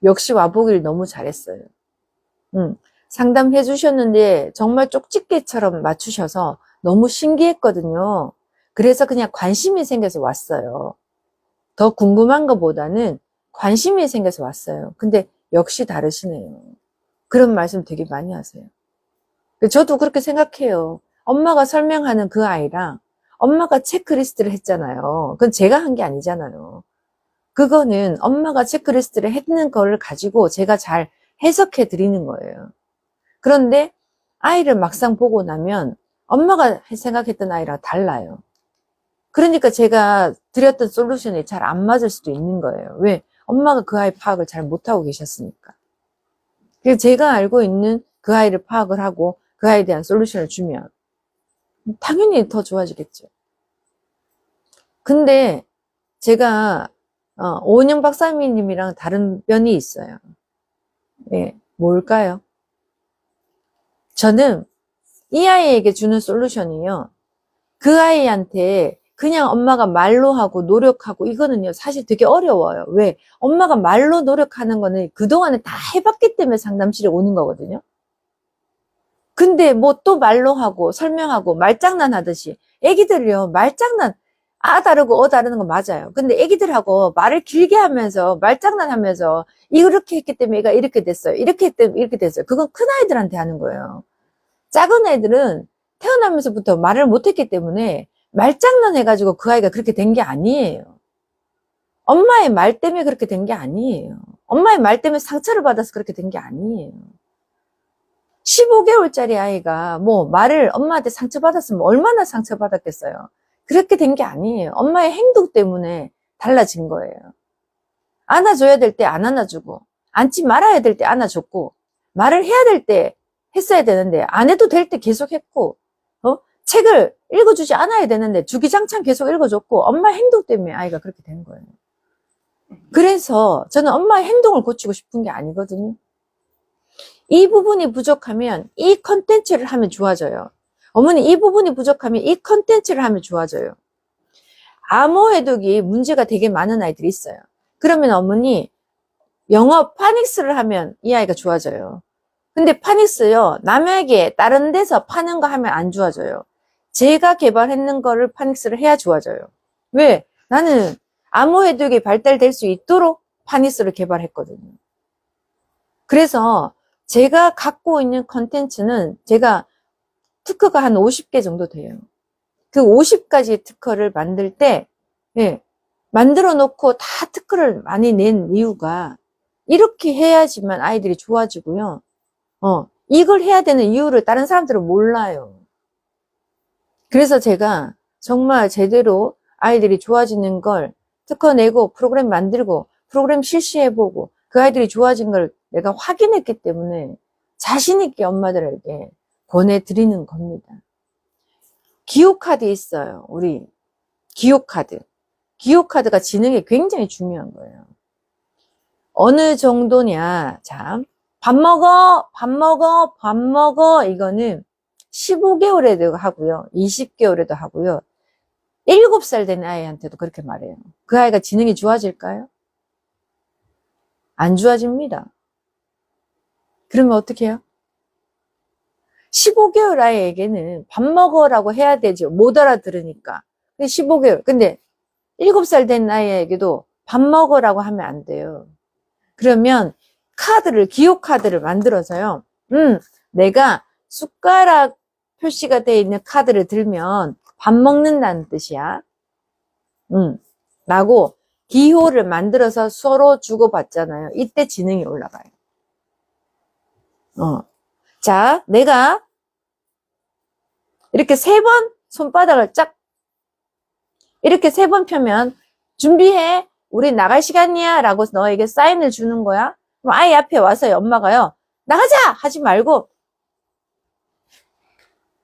역시 와보길 너무 잘했어요. 상담해 주셨는데 정말 쪽집게처럼 맞추셔서 너무 신기했거든요. 그래서 그냥 관심이 생겨서 왔어요. 더 궁금한 것보다는 관심이 생겨서 왔어요. 근데 역시 다르시네요. 그런 말씀 되게 많이 하세요. 저도 그렇게 생각해요. 엄마가 설명하는 그 아이랑 엄마가 체크리스트를 했잖아요. 그건 제가 한 게 아니잖아요. 그거는 엄마가 체크리스트를 했는 거를 가지고 제가 잘 해석해 드리는 거예요. 그런데 아이를 막상 보고 나면 엄마가 생각했던 아이랑 달라요. 그러니까 제가 드렸던 솔루션이 잘 안 맞을 수도 있는 거예요. 왜? 엄마가 그 아이 파악을 잘 못하고 계셨으니까. 그래서 제가 알고 있는 그 아이를 파악을 하고 그 아이에 대한 솔루션을 주면 당연히 더 좋아지겠죠. 근데 제가 오은영 박사님이랑 다른 면이 있어요. 예, 뭘까요? 저는 이 아이에게 주는 솔루션이요. 그 아이한테 그냥 엄마가 말로 하고 노력하고 이거는요 사실 되게 어려워요. 왜? 엄마가 말로 노력하는 거는 그동안에 다 해봤기 때문에 상담실에 오는 거거든요. 근데 뭐 또 말로 하고 설명하고 말장난 하듯이 애기들이요 말장난 다르고 다르는 거 맞아요. 근데 애기들하고 말을 길게 하면서 말장난 하면서 이렇게 했기 때문에 얘가 이렇게 됐어요. 이렇게 했기 때문에 이렇게 됐어요. 그건 큰 아이들한테 하는 거예요. 작은 애들은 태어나면서부터 말을 못했기 때문에 말장난 해가지고 그 아이가 그렇게 된 게 아니에요. 엄마의 말 때문에 그렇게 된 게 아니에요. 엄마의 말 때문에 상처를 받아서 그렇게 된 게 아니에요. 15개월짜리 아이가 뭐 말을 엄마한테 상처받았으면 얼마나 상처받았겠어요. 그렇게 된 게 아니에요. 엄마의 행동 때문에 달라진 거예요. 안아줘야 될 때 안 안아주고 안지 말아야 될 때 안아줬고 말을 해야 될 때 했어야 되는데 안 해도 될 때 계속 했고 책을 읽어주지 않아야 되는데 주기장창 계속 읽어줬고 엄마 행동 때문에 아이가 그렇게 된 거예요. 그래서 저는 엄마의 행동을 고치고 싶은 게 아니거든요. 이 부분이 부족하면 이 컨텐츠를 하면 좋아져요. 어머니 이 부분이 부족하면 이 컨텐츠를 하면 좋아져요. 암호 해독이 문제가 되게 많은 아이들이 있어요. 그러면 어머니 영어 파닉스를 하면 이 아이가 좋아져요. 근데 파닉스요 남에게 다른 데서 파는 거 하면 안 좋아져요. 제가 개발했는 거를 파닉스를 해야 좋아져요. 왜? 나는 암호 해독이 발달될 수 있도록 파닉스를 개발했거든요. 그래서 제가 갖고 있는 컨텐츠는 제가 특허가 한 50개 정도 돼요. 그 50가지 특허를 만들 때 만들어 놓고 다 특허를 많이 낸 이유가 이렇게 해야지만 아이들이 좋아지고요. 이걸 해야 되는 이유를 다른 사람들은 몰라요. 그래서 제가 정말 제대로 아이들이 좋아지는 걸 특허 내고 프로그램 만들고 프로그램 실시해보고 그 아이들이 좋아진 걸 내가 확인했기 때문에 자신 있게 엄마들에게 권해드리는 겁니다. 기호카드 있어요. 우리 기호카드. 기호카드가 지능에 굉장히 중요한 거예요. 어느 정도냐. 자, 밥 먹어, 밥 먹어, 밥 먹어. 이거는 15개월에도 하고요. 20개월에도 하고요. 7살 된 아이한테도 그렇게 말해요. 그 아이가 지능이 좋아질까요? 안 좋아집니다. 그러면 어떻게 해요? 15개월 아이에게는 밥 먹어라고 해야 되죠. 못 알아들으니까. 15개월. 근데 7살 된 아이에게도 밥 먹어라고 하면 안 돼요. 그러면 기호카드를 만들어서요. 내가 숟가락 표시가 되어 있는 카드를 들면 밥 먹는다는 뜻이야. 라고 기호를 만들어서 서로 주고받잖아요. 이때 지능이 올라가요. 자, 내가 이렇게 3번 손바닥을 쫙 이렇게 3번 펴면 준비해. 우리 나갈 시간이야. 라고 너에게 사인을 주는 거야. 그럼 아이 앞에 와서 엄마가요. 나가자! 하지 말고.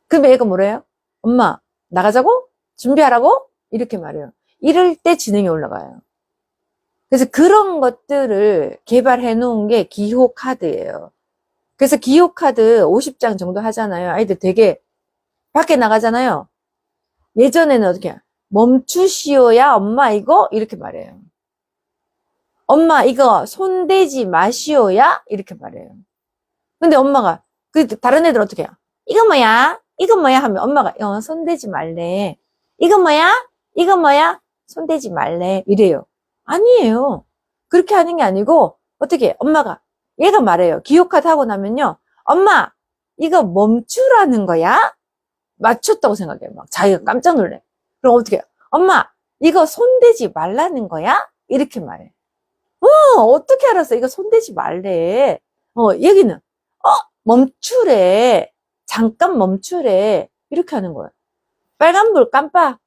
그럼 애가 뭐래요? 엄마, 나가자고? 준비하라고? 이렇게 말해요. 이럴 때 지능이 올라가요. 그래서 그런 것들을 개발해 놓은 게 기호 카드예요. 그래서 기호 카드 50장 정도 하잖아요. 아이들 되게 밖에 나가잖아요. 예전에는 어떻게 해요? 멈추시오야 엄마 이거? 이렇게 말해요. 엄마 이거 손대지 마시오야? 이렇게 말해요. 근데 엄마가 다른 애들은 어떻게 해요? 이거 뭐야? 이거 뭐야? 하면 엄마가, 손대지 말래. 이거 뭐야? 이거 뭐야? 손대지 말래. 이래요. 아니에요. 그렇게 하는 게 아니고, 어떻게, 엄마가, 얘가 말해요. 기호카드 하고 나면요. 엄마, 이거 멈추라는 거야? 맞췄다고 생각해요. 막 자기가 깜짝 놀래. 그럼 어떻게 해요? 엄마, 이거 손대지 말라는 거야? 이렇게 말해. 어떻게 알았어? 이거 손대지 말래. 얘기는, 멈추래. 잠깐 멈추래. 이렇게 하는 거예요. 빨간불 깜빡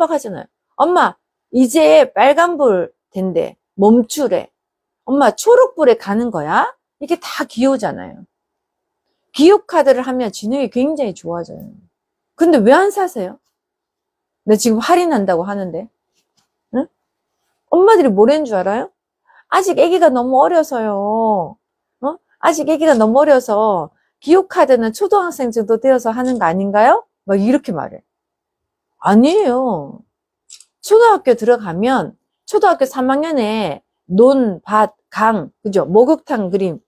하잖아요. 엄마, 이제 빨간불 된대. 멈추래. 엄마, 초록불에 가는 거야? 이게 다 기호잖아요. 기호카드를 하면 지능이 굉장히 좋아져요. 근데 왜 안 사세요? 나 지금 할인한다고 하는데. 응? 엄마들이 뭐라는 줄 알아요? 아직 아기가 너무 어려서요. 아직 아기가 너무 어려서 기호카드는 초등학생 정도 되어서 하는 거 아닌가요? 막 이렇게 말해. 아니에요. 초등학교 들어가면 초등학교 3학년에 논, 밭, 강, 그죠? 목욕탕 그림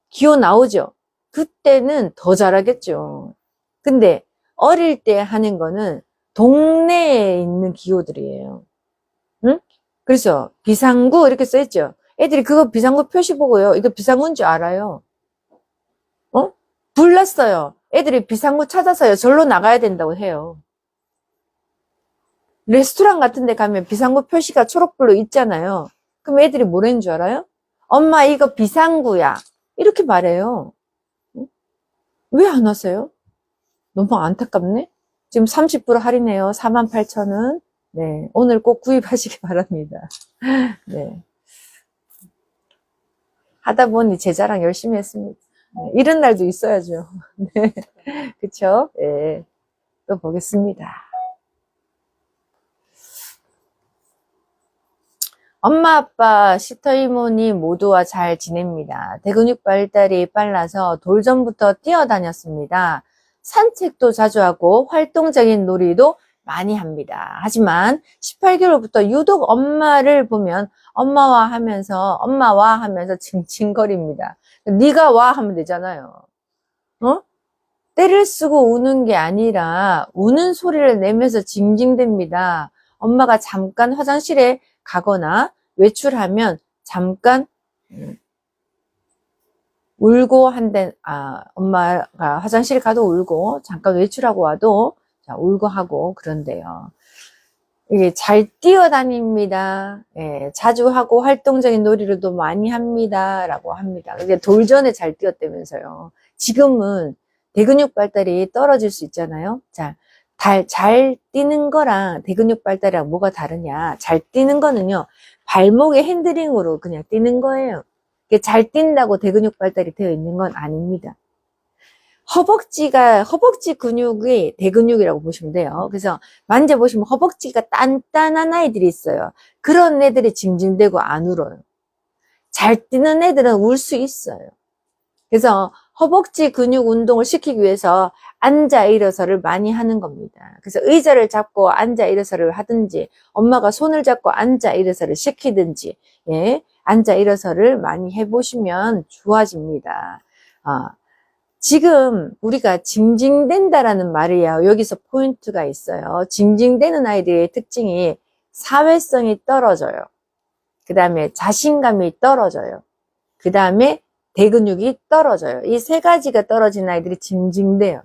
기호 나오죠? 그때는 더 잘하겠죠. 근데 어릴 때 하는 거는 동네에 있는 기호들이에요. 응? 그래서 비상구 이렇게 써있죠. 애들이 그거 비상구 표시 보고요. 이거 비상구인 줄 알아요. 불났어요. 애들이 비상구 찾아서요. 절로 나가야 된다고 해요. 레스토랑 같은 데 가면 비상구 표시가 초록불로 있잖아요. 그럼 애들이 뭐라는 줄 알아요? 엄마 이거 비상구야. 이렇게 말해요. 왜 안 하세요? 너무 안타깝네. 지금 30% 할인해요. 48,000원. 네, 오늘 꼭 구입하시기 바랍니다. 네. 하다 보니 제 자랑 열심히 했습니다. 네, 이런 날도 있어야죠. 네. 그쵸? 네. 또 보겠습니다. 엄마, 아빠, 시터 이모님 모두와 잘 지냅니다. 대근육 발달이 빨라서 돌전부터 뛰어다녔습니다. 산책도 자주 하고 활동적인 놀이도 많이 합니다. 하지만 18개월부터 유독 엄마를 보면 엄마와 하면서 징징거립니다. 네가 와 하면 되잖아요. 떼를 쓰고 우는 게 아니라 우는 소리를 내면서 징징댑니다. 엄마가 잠깐 화장실에 가거나 외출하면 잠깐 울고 엄마가 화장실에 가도 울고 잠깐 외출하고 와도 울고 하고 그런데요. 이게 잘 뛰어다닙니다. 예, 자주 하고 활동적인 놀이도 많이 합니다. 라고 합니다. 이게 돌전에 잘 뛰었다면서요. 지금은 대근육 발달이 떨어질 수 있잖아요. 자, 잘 뛰는 거랑 대근육 발달이랑 뭐가 다르냐. 잘 뛰는 거는요, 발목의 핸들링으로 그냥 뛰는 거예요. 잘 뛴다고 대근육 발달이 되어 있는 건 아닙니다. 허벅지 근육이 대근육이라고 보시면 돼요. 그래서 만져보시면 허벅지가 단단한 아이들이 있어요. 그런 애들이 징징대고 안 울어요. 잘 뛰는 애들은 울 수 있어요. 그래서 허벅지 근육 운동을 시키기 위해서 앉아 일어서를 많이 하는 겁니다. 그래서 의자를 잡고 앉아 일어서를 하든지 엄마가 손을 잡고 앉아 일어서를 시키든지 예, 앉아 일어서를 많이 해보시면 좋아집니다. 지금 우리가 징징댄다라는 말이에요. 여기서 포인트가 있어요. 징징대는 아이들의 특징이 사회성이 떨어져요. 그 다음에 자신감이 떨어져요. 그 다음에 대근육이 떨어져요. 이 세 가지가 떨어진 아이들이 징징대요.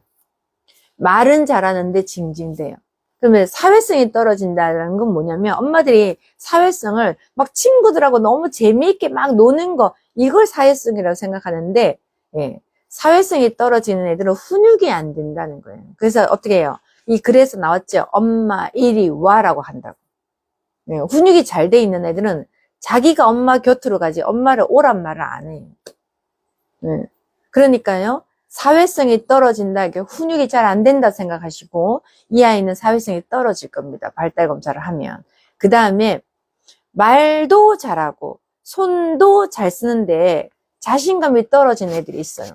말은 잘하는데 징징대요. 그러면 사회성이 떨어진다는 건 뭐냐면 엄마들이 사회성을 막 친구들하고 너무 재미있게 막 노는 거 이걸 사회성이라고 생각하는데 예, 사회성이 떨어지는 애들은 훈육이 안 된다는 거예요. 그래서 어떻게 해요? 이 글에서 나왔죠. 엄마 이리 와라고 한다고. 예, 훈육이 잘 돼 있는 애들은 자기가 엄마 곁으로 가지 엄마를 오란 말을 안 해요. 네. 그러니까요, 사회성이 떨어진다, 이게 훈육이 잘 안 된다 생각하시고, 이 아이는 사회성이 떨어질 겁니다. 발달 검사를 하면. 그 다음에, 말도 잘하고, 손도 잘 쓰는데, 자신감이 떨어진 애들이 있어요.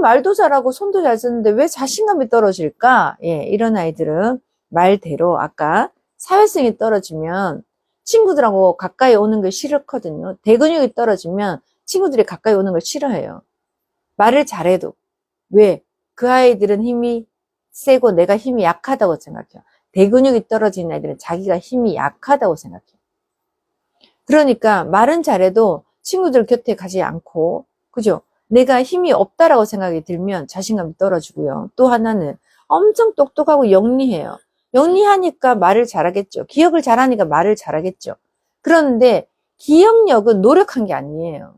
말도 잘하고, 손도 잘 쓰는데, 왜 자신감이 떨어질까? 예, 이런 아이들은 말대로, 아까, 사회성이 떨어지면, 친구들하고 가까이 오는 게 싫거든요. 대근육이 떨어지면, 친구들이 가까이 오는 걸 싫어해요. 말을 잘해도. 왜? 그 아이들은 힘이 세고 내가 힘이 약하다고 생각해요. 대근육이 떨어진 아이들은 자기가 힘이 약하다고 생각해요. 그러니까 말은 잘해도 친구들 곁에 가지 않고, 그죠? 내가 힘이 없다라고 생각이 들면 자신감이 떨어지고요. 또 하나는 엄청 똑똑하고 영리해요. 영리하니까 말을 잘하겠죠. 기억을 잘하니까 말을 잘하겠죠. 그런데 기억력은 노력한 게 아니에요.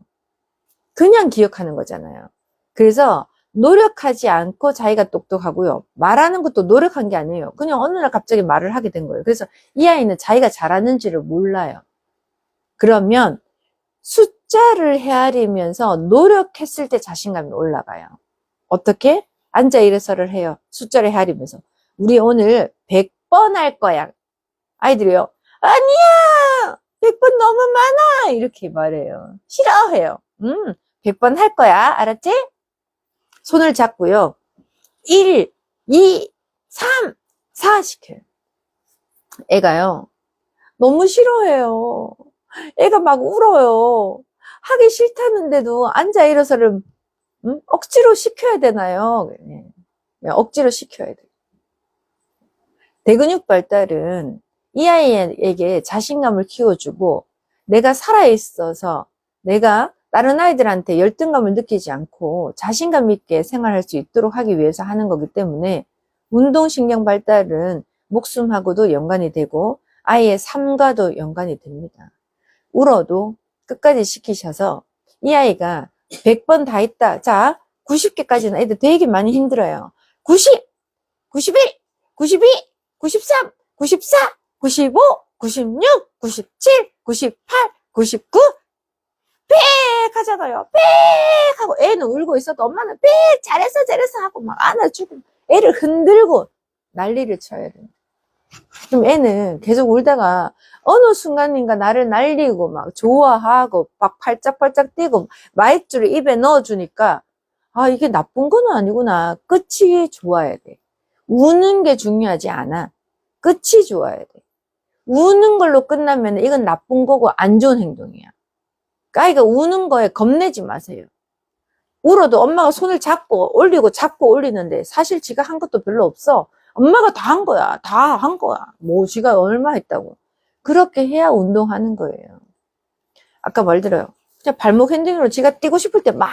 그냥 기억하는 거잖아요. 그래서 노력하지 않고 자기가 똑똑하고요. 말하는 것도 노력한 게 아니에요. 그냥 어느 날 갑자기 말을 하게 된 거예요. 그래서 이 아이는 자기가 잘하는지를 몰라요. 그러면 숫자를 헤아리면서 노력했을 때 자신감이 올라가요. 어떻게? 앉아 일어서를 해요. 숫자를 헤아리면서. 우리 오늘 100번 할 거야. 아이들이요. 아니야! 100번 너무 많아! 이렇게 말해요. 싫어해요. 100번 할 거야. 알았지? 손을 잡고요. 1, 2, 3, 4 시켜요. 애가요. 너무 싫어해요. 애가 막 울어요. 하기 싫다는데도 앉아 일어서를 억지로 시켜야 되나요? 억지로 시켜야 돼요. 대근육 발달은 이 아이에게 자신감을 키워주고 내가 살아있어서 내가 다른 아이들한테 열등감을 느끼지 않고 자신감 있게 생활할 수 있도록 하기 위해서 하는 거기 때문에 운동신경 발달은 목숨하고도 연관이 되고 아이의 삶과도 연관이 됩니다. 울어도 끝까지 시키셔서 이 아이가 100번 다 했다. 자, 90개까지는 애들 되게 많이 힘들어요. 90, 91, 92, 93, 94, 95, 96, 97, 98, 99 빽 하잖아요. 빽 하고 애는 울고 있어도 엄마는 빽 잘했어 잘했어 하고 막 안아주고 애를 흔들고 난리를 쳐야 돼요. 그럼 애는 계속 울다가 어느 순간인가 나를 날리고 막 좋아하고 막 팔짝팔짝 뛰고 마이쮸를 입에 넣어주니까 아 이게 나쁜 건 아니구나. 끝이 좋아야 돼. 우는 게 중요하지 않아. 끝이 좋아야 돼. 우는 걸로 끝나면 이건 나쁜 거고 안 좋은 행동이야. 아이가 우는 거에 겁내지 마세요. 울어도 엄마가 손을 잡고 올리고 잡고 올리는데 사실 지가 한 것도 별로 없어. 엄마가 다 한 거야. 다 한 거야. 뭐 지가 얼마 했다고. 그렇게 해야 운동하는 거예요. 아까 말드려요. 그냥 발목 핸딩으로 지가 뛰고 싶을 때 막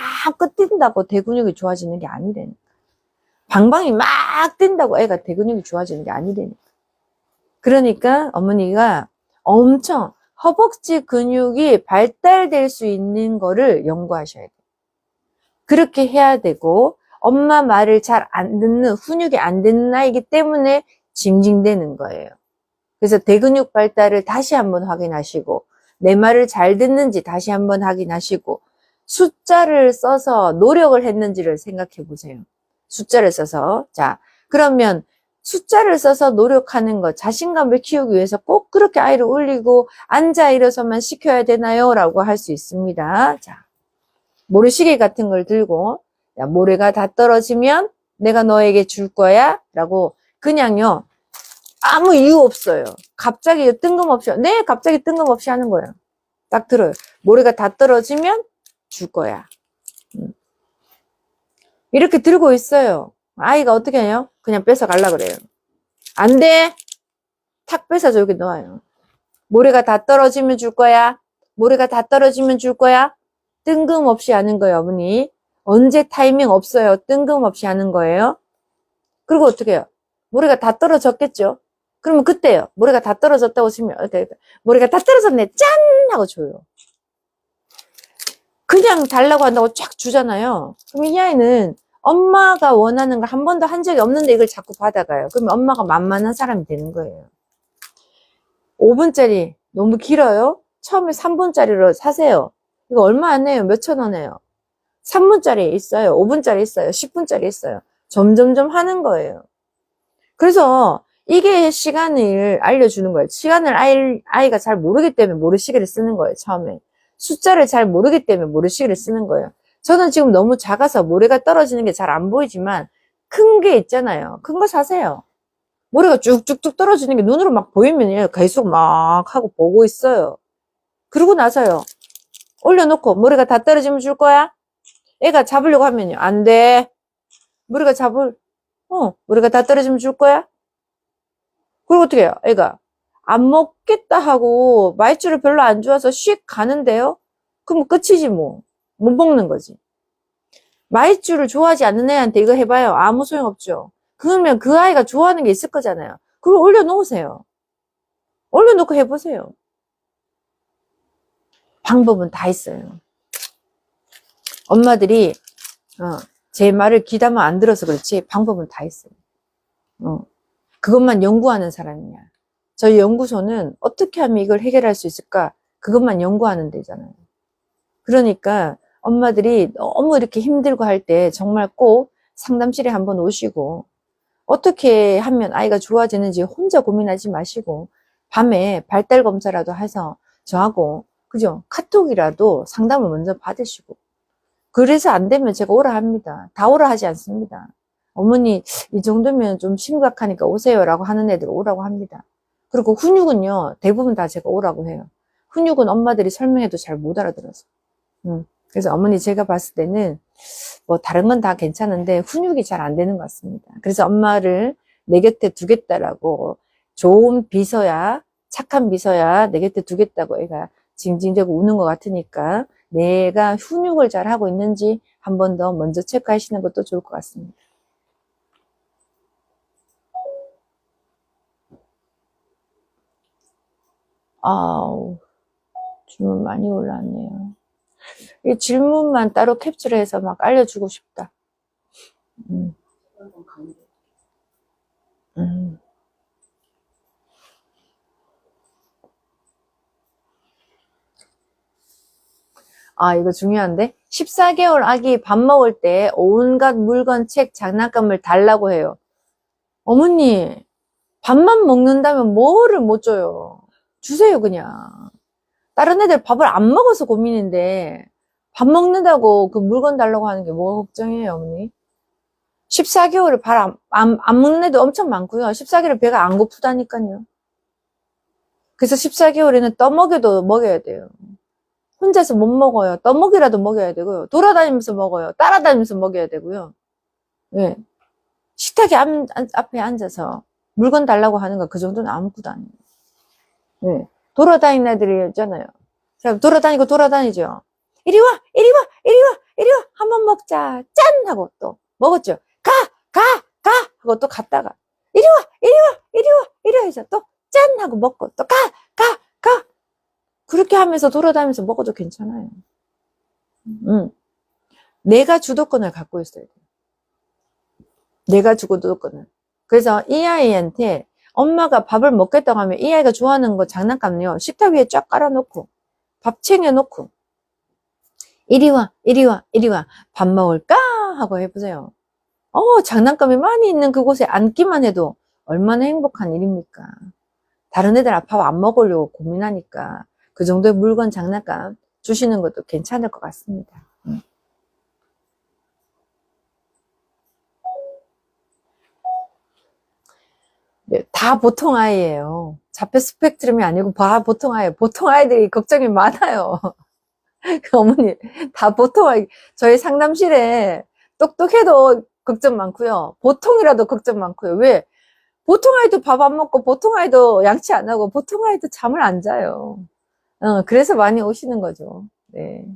뛴다고 대근육이 좋아지는 게 아니라니까. 방방이 막 뛴다고 애가 대근육이 좋아지는 게 아니라니까. 그러니까 어머니가 엄청 허벅지 근육이 발달될 수 있는 거를 연구하셔야 돼요. 그렇게 해야 되고 엄마 말을 잘 안 듣는 훈육이 안 되는 아이기 때문에 징징대는 거예요. 그래서 대근육 발달을 다시 한번 확인하시고 내 말을 잘 듣는지 다시 한번 확인하시고 숫자를 써서 노력을 했는지를 생각해 보세요. 숫자를 써서. 자, 그러면 숫자를 써서 노력하는 것, 자신감을 키우기 위해서 꼭 그렇게 아이를 울리고 앉아 일어서만 시켜야 되나요? 라고 할 수 있습니다. 자, 모래시계 같은 걸 들고 야, 모래가 다 떨어지면 내가 너에게 줄 거야 라고 그냥요 아무 이유 없어요. 갑자기 뜬금없이 네 갑자기 뜬금없이 하는 거예요. 딱 들어요. 모래가 다 떨어지면 줄 거야. 이렇게 들고 있어요. 아이가 어떻게 해요? 그냥 뺏어 갈라 그래요. 안 돼. 탁 뺏어서 여기 놓아요. 모래가 다 떨어지면 줄 거야. 모래가 다 떨어지면 줄 거야. 뜬금없이 하는 거예요, 어머니. 언제 타이밍 없어요. 뜬금없이 하는 거예요. 그리고 어떻게 해요? 모래가 다 떨어졌겠죠? 그러면 그때요. 모래가 다 떨어졌다고 치면, 모래가 다 떨어졌네. 짠! 하고 줘요. 그냥 달라고 한다고 쫙 주잖아요. 그럼 이 아이는 엄마가 원하는 걸 한 번도 한 적이 없는데 이걸 자꾸 받아가요. 그러면 엄마가 만만한 사람이 되는 거예요. 5분짜리 너무 길어요? 처음에 3분짜리로 사세요. 이거 얼마 안 해요? 몇천 원 해요? 3분짜리 있어요. 5분짜리 있어요. 10분짜리 있어요. 점점점 하는 거예요. 그래서 이게 시간을 알려주는 거예요. 시간을 아이가 잘 모르기 때문에 모래시계를 쓰는 거예요. 처음에. 숫자를 잘 모르기 때문에 모래시계를 쓰는 거예요. 저는 지금 너무 작아서 모래가 떨어지는 게 잘 안 보이지만 큰 게 있잖아요. 큰 거 사세요. 모래가 쭉쭉쭉 떨어지는 게 눈으로 막 보이면 계속 막 하고 보고 있어요. 그러고 나서요. 올려놓고 모래가 다 떨어지면 줄 거야? 애가 잡으려고 하면요. 안 돼. 우리가 우리가 다 떨어지면 줄 거야? 그리고 어떻게 해요? 애가 안 먹겠다 하고 말주를 별로 안 좋아서 씩 가는데요? 그럼 끝이지 뭐. 못 먹는 거지. 말주를 좋아하지 않는 애한테 이거 해봐요. 아무 소용없죠. 그러면 그 아이가 좋아하는 게 있을 거잖아요. 그걸 올려놓으세요. 올려놓고 해보세요. 방법은 다 있어요. 엄마들이 제 말을 귀담아 안 들어서 그렇지 방법은 다 있어요. 그것만 연구하는 사람이야. 저희 연구소는 어떻게 하면 이걸 해결할 수 있을까? 그것만 연구하는 데잖아요. 그러니까 엄마들이 너무 이렇게 힘들고 할 때 정말 꼭 상담실에 한번 오시고 어떻게 하면 아이가 좋아지는지 혼자 고민하지 마시고 밤에 발달 검사라도 해서 저하고 그죠? 카톡이라도 상담을 먼저 받으시고 그래서 안 되면 제가 오라 합니다. 다 오라 하지 않습니다. 어머니 이 정도면 좀 심각하니까 오세요라고 하는 애들 오라고 합니다. 그리고 훈육은요 대부분 다 제가 오라고 해요. 훈육은 엄마들이 설명해도 잘 못 알아들어서. 그래서 어머니 제가 봤을 때는 뭐 다른 건 다 괜찮은데 훈육이 잘 안 되는 것 같습니다. 그래서 엄마를 내 곁에 두겠다라고 좋은 비서야 착한 비서야 내 곁에 두겠다고 애가 징징대고 우는 것 같으니까 내가 훈육을 잘 하고 있는지 한 번 더 먼저 체크하시는 것도 좋을 것 같습니다. 아우 질문 많이 올라왔네요. 이 질문만 따로 캡처해서 막 알려주고 싶다. 이거 중요한데 14개월 아기 밥 먹을 때 온갖 물건, 책, 장난감을 달라고 해요. 어머니 밥만 먹는다면 뭐를 못 줘요? 주세요 그냥. 다른 애들 밥을 안 먹어서 고민인데 밥 먹는다고 그 물건 달라고 하는 게 뭐가 걱정이에요 어머니? 14개월을 밥 안 먹는 애도 엄청 많고요. 14개월 배가 안 고프다니까요. 그래서 14개월에는 떠먹여도 먹여야 돼요. 혼자서 못 먹어요. 떠먹이라도 먹여야 되고요. 돌아다니면서 먹어요. 따라다니면서 먹여야 되고요. 예. 식탁에 앞에 앉아서 물건 달라고 하는 거 그 정도는 아무것도 아니에요. 예. 돌아다니는 애들이 있잖아요. 자, 돌아다니죠. 이리 와, 이리 와, 이리 와, 이리 와. 한번 먹자. 짠! 하고 또 먹었죠. 가! 하고 또 갔다가 이리 와, 이리 와, 이리 와, 이리 와 해서 또 짠! 하고 먹고 또 가! 그렇게 하면서 돌아다니면서 먹어도 괜찮아요. 내가 주도권을 갖고 있어야 돼요. 내가 주도권을. 그래서 이 아이한테 엄마가 밥을 먹겠다고 하면 이 아이가 좋아하는 거 장난감요. 식탁 위에 쫙 깔아놓고 밥 챙겨놓고 이리 와, 이리 와, 이리 와. 밥 먹을까? 하고 해보세요. 장난감이 많이 있는 그곳에 앉기만 해도 얼마나 행복한 일입니까? 다른 애들 밥 안 먹으려고 고민하니까 그 정도의 물건 장난감 주시는 것도 괜찮을 것 같습니다. 네, 다 보통 아이예요. 자폐 스펙트럼이 아니고 다 보통 아이예요. 보통 아이들이 걱정이 많아요. 어머니 다 보통 아이. 저희 상담실에 똑똑해도 걱정 많고요. 보통이라도 걱정 많고요. 왜? 보통 아이도 밥 안 먹고 보통 아이도 양치 안 하고 보통 아이도 잠을 안 자요. 그래서 많이 오시는 거죠. 네.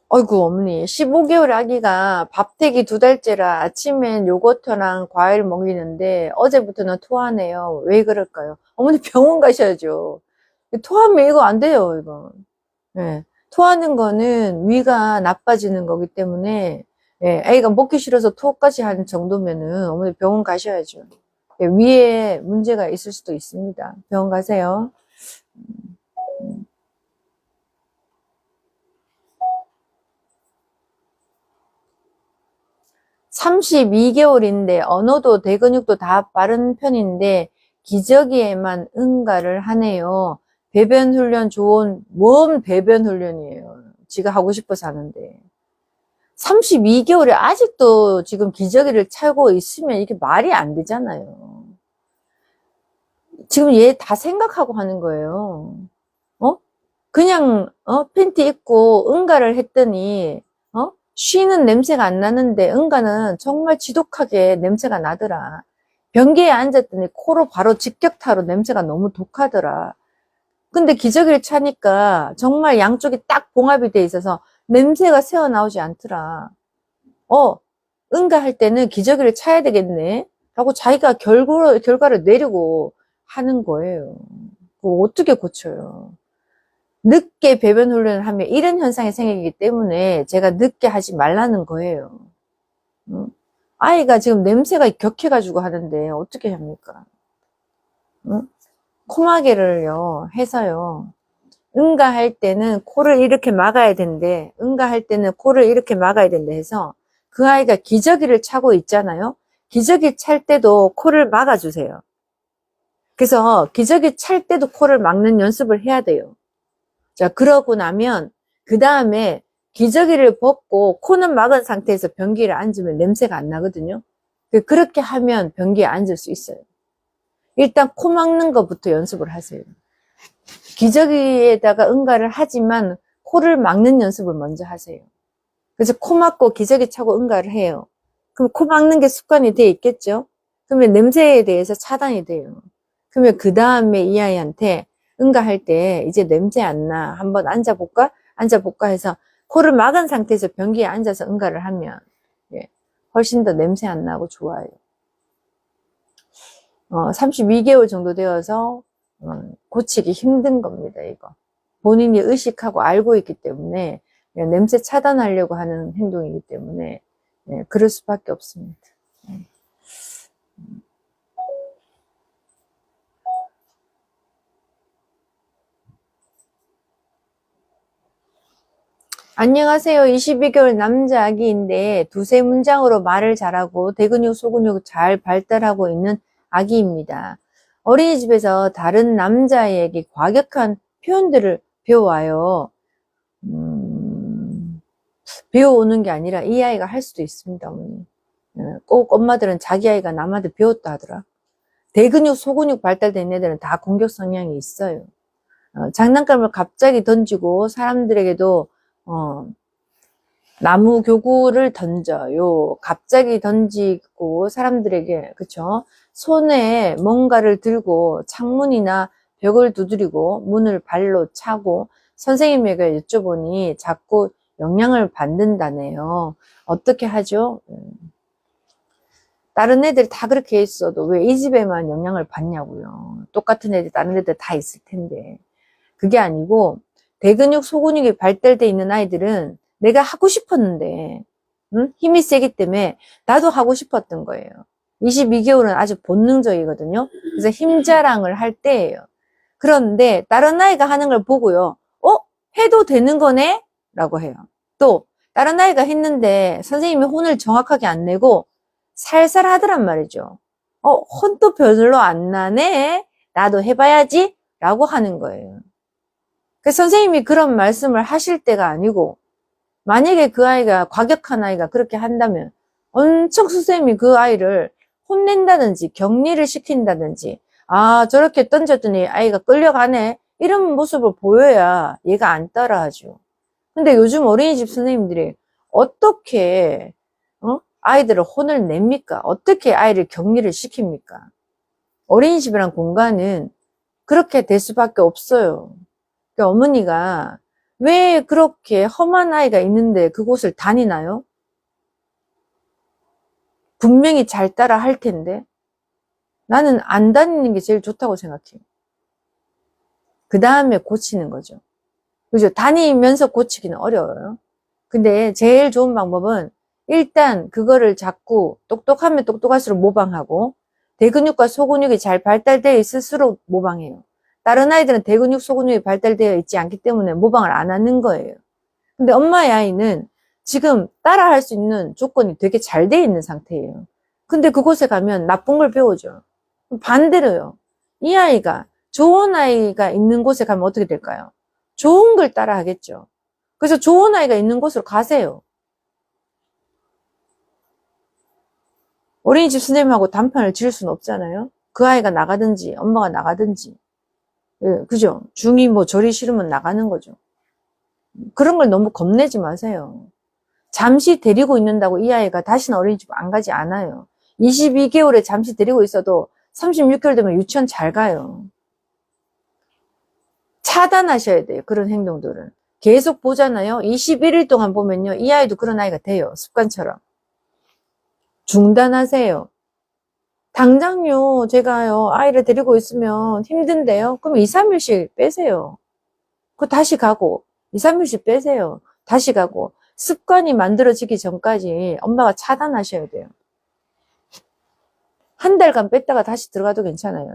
어머니 15개월 아기가 밥태기 2달째라 아침엔 요거트랑 과일 먹이는데 어제부터는 토하네요. 왜 그럴까요? 어머니 병원 가셔야죠. 토하면 이거 안 돼요, 이거. 네. 토하는 거는 위가 나빠지는 거기 때문에 아이가 먹기 싫어서 토까지 한 정도면은 어머니 병원 가셔야죠. 위에 문제가 있을 수도 있습니다. 병원 가세요. 32개월인데 언어도 대근육도 다 빠른 편인데 기저귀에만 응가를 하네요. 배변 훈련 뭔 배변 훈련이에요. 지가 하고 싶어서 하는데 32개월에 아직도 지금 기저귀를 차고 있으면 이게 말이 안 되잖아요. 지금 얘 다 생각하고 하는 거예요. 그냥 팬티 입고 응가를 했더니 쉬는 냄새가 안 나는데 응가는 정말 지독하게 냄새가 나더라. 변기에 앉았더니 코로 바로 직격타로 냄새가 너무 독하더라. 근데 기저귀를 차니까 정말 양쪽이 딱 봉합이 돼 있어서 냄새가 새어나오지 않더라. 응가할 때는 기저귀를 차야 되겠네 라고 자기가 결과를 내리고 하는 거예요. 그거 어떻게 고쳐요? 늦게 배변 훈련을 하면 이런 현상이 생기기 때문에 제가 늦게 하지 말라는 거예요. 아이가 지금 냄새가 격해가지고 하는데 어떻게 합니까? 코마개를요 해서요, 응가할 때는 코를 이렇게 막아야 된대. 응가할 때는 코를 이렇게 막아야 된다 해서 그 아이가 기저귀를 차고 있잖아요. 기저귀 찰 때도 코를 막아주세요. 그래서 기저귀 찰 때도 코를 막는 연습을 해야 돼요. 자, 그러고 나면 그 다음에 기저귀를 벗고 코는 막은 상태에서 변기를 앉으면 냄새가 안 나거든요. 그렇게 하면 변기에 앉을 수 있어요. 일단 코 막는 것부터 연습을 하세요. 기저귀에다가 응가를 하지만 코를 막는 연습을 먼저 하세요. 그래서 코 막고 기저귀 차고 응가를 해요. 그럼 코 막는 게 습관이 돼 있겠죠? 그러면 냄새에 대해서 차단이 돼요. 그러면 그 다음에 이 아이한테 응가할 때 이제 냄새 안 나. 한번 앉아볼까? 앉아볼까 해서 코를 막은 상태에서 변기에 앉아서 응가를 하면 훨씬 더 냄새 안 나고 좋아요. 32개월 정도 되어서 고치기 힘든 겁니다, 이거. 본인이 의식하고 알고 있기 때문에 냄새 차단하려고 하는 행동이기 때문에 그럴 수밖에 없습니다. 안녕하세요. 22개월 남자 아기인데 두세 문장으로 말을 잘하고 대근육, 소근육 잘 발달하고 있는 아기입니다. 어린이집에서 다른 남자에게 과격한 표현들을 배워와요. 배워오는 게 아니라 이 아이가 할 수도 있습니다, 어머니. 꼭 엄마들은 자기 아이가 남한테 배웠다 하더라. 대근육, 소근육 발달된 애들은 다 공격 성향이 있어요. 장난감을 갑자기 던지고 사람들에게도 나무 교구를 던져요. 갑자기 던지고 사람들에게, 그쵸? 손에 뭔가를 들고 창문이나 벽을 두드리고 문을 발로 차고 선생님에게 여쭤보니 자꾸 영향을 받는다네요. 어떻게 하죠? 다른 애들 다 그렇게 있어도 왜 이 집에만 영향을 받냐고요. 똑같은 애들 다른 애들 다 있을 텐데. 그게 아니고 대근육, 소근육이 발달돼 있는 아이들은 내가 하고 싶었는데 힘이 세기 때문에 나도 하고 싶었던 거예요. 22개월은 아주 본능적이거든요. 그래서 힘 자랑을 할 때예요. 그런데 다른 아이가 하는 걸 보고요. 해도 되는 거네? 라고 해요. 또 다른 아이가 했는데 선생님이 혼을 정확하게 안 내고 살살 하더란 말이죠. 혼도 별로 안 나네? 나도 해봐야지? 라고 하는 거예요. 그래서 선생님이 그런 말씀을 하실 때가 아니고, 만약에 그 아이가 과격한 아이가 그렇게 한다면 엄청 선생님이 그 아이를 혼낸다든지 격리를 시킨다든지, 저렇게 던졌더니 아이가 끌려가네, 이런 모습을 보여야 얘가 안 따라하죠. 근데 요즘 어린이집 선생님들이 어떻게 아이들을 혼을 냅니까? 어떻게 아이를 격리를 시킵니까? 어린이집이란 공간은 그렇게 될 수밖에 없어요. 그러니까 어머니가 왜 그렇게 험한 아이가 있는데 그곳을 다니나요? 분명히 잘 따라 할 텐데. 나는 안 다니는 게 제일 좋다고 생각해요. 그 다음에 고치는 거죠. 그죠? 다니면서 고치기는 어려워요. 근데 제일 좋은 방법은 일단 그거를 자꾸 똑똑하면 똑똑할수록 모방하고 대근육과 소근육이 잘 발달되어 있을수록 모방해요. 다른 아이들은 대근육, 소근육이 발달되어 있지 않기 때문에 모방을 안 하는 거예요. 근데 엄마의 아이는 지금 따라할 수 있는 조건이 되게 잘 되어 있는 상태예요. 근데 그곳에 가면 나쁜 걸 배우죠. 반대로요. 이 아이가 좋은 아이가 있는 곳에 가면 어떻게 될까요? 좋은 걸 따라 하겠죠. 그래서 좋은 아이가 있는 곳으로 가세요. 어린이집 선생님하고 단판을 지을 수는 없잖아요. 그 아이가 나가든지 엄마가 나가든지. 예, 그죠? 중이 뭐 저리 싫으면 나가는 거죠. 그런 걸 너무 겁내지 마세요. 잠시 데리고 있는다고 이 아이가 다시는 어린이집 안 가지 않아요. 22개월에 잠시 데리고 있어도 36개월 되면 유치원 잘 가요. 차단하셔야 돼요. 그런 행동들은. 계속 보잖아요. 21일 동안 보면요. 이 아이도 그런 아이가 돼요. 습관처럼. 중단하세요. 당장요. 제가요. 아이를 데리고 있으면 힘든데요. 그럼 2, 3일씩 빼세요. 그 다시 가고 2, 3일씩 빼세요. 다시 가고. 습관이 만들어지기 전까지 엄마가 차단하셔야 돼요. 한 달간 뺐다가 다시 들어가도 괜찮아요.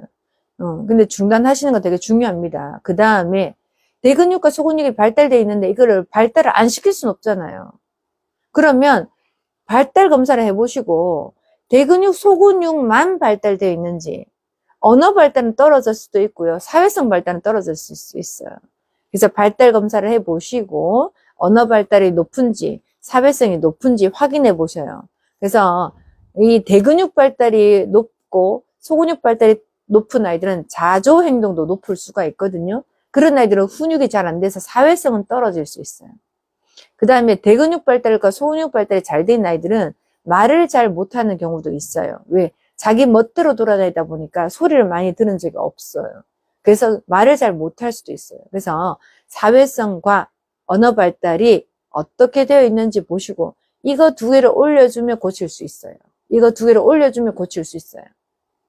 근데 중단하시는 거 되게 중요합니다. 그 다음에 대근육과 소근육이 발달되어 있는데 이거를 발달을 안 시킬 수는 없잖아요. 그러면 발달 검사를 해보시고 대근육, 소근육만 발달되어 있는지 언어 발달은 떨어질 수도 있고요. 사회성 발달은 떨어질 수 있어요. 그래서 발달 검사를 해보시고 언어 발달이 높은지 사회성이 높은지 확인해 보셔요. 그래서 이 대근육 발달이 높고 소근육 발달이 높은 아이들은 자조 행동도 높을 수가 있거든요. 그런 아이들은 훈육이 잘 안 돼서 사회성은 떨어질 수 있어요. 그 다음에 대근육 발달과 소근육 발달이 잘 된 아이들은 말을 잘 못하는 경우도 있어요. 왜? 자기 멋대로 돌아다니다 보니까 소리를 많이 들은 적이 없어요. 그래서 말을 잘 못할 수도 있어요. 그래서 사회성과 언어 발달이 어떻게 되어 있는지 보시고 이거 두 개를 올려주면 고칠 수 있어요. 이거 두 개를 올려주면 고칠 수 있어요.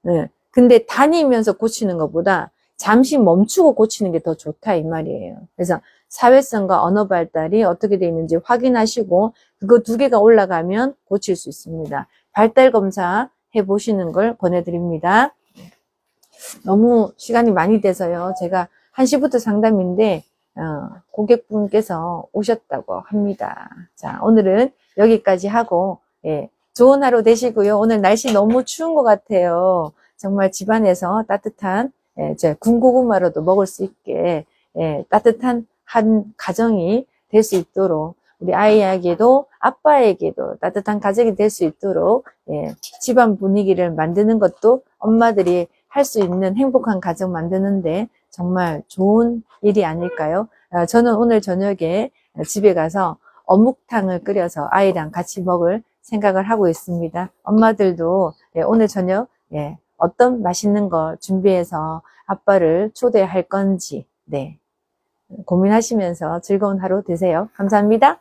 네. 근데 다니면서 고치는 것보다 잠시 멈추고 고치는 게 더 좋다 이 말이에요. 그래서 사회성과 언어 발달이 어떻게 되어 있는지 확인하시고 그거 두 개가 올라가면 고칠 수 있습니다. 발달 검사 해보시는 걸 권해드립니다. 너무 시간이 많이 돼서요. 제가 1시부터 상담인데 고객분께서 오셨다고 합니다. 자, 오늘은 여기까지 하고 좋은 하루 되시고요. 오늘 날씨 너무 추운 것 같아요. 정말 집안에서 따뜻한 군고구마로도 먹을 수 있게 따뜻한 한 가정이 될 수 있도록 우리 아이에게도 아빠에게도 따뜻한 가정이 될 수 있도록 집안 분위기를 만드는 것도 엄마들이 할 수 있는 행복한 가정 만드는데 정말 좋은 일이 아닐까요? 저는 오늘 저녁에 집에 가서 어묵탕을 끓여서 아이랑 같이 먹을 생각을 하고 있습니다. 엄마들도 오늘 저녁 어떤 맛있는 거 준비해서 아빠를 초대할 건지 고민하시면서 즐거운 하루 되세요. 감사합니다.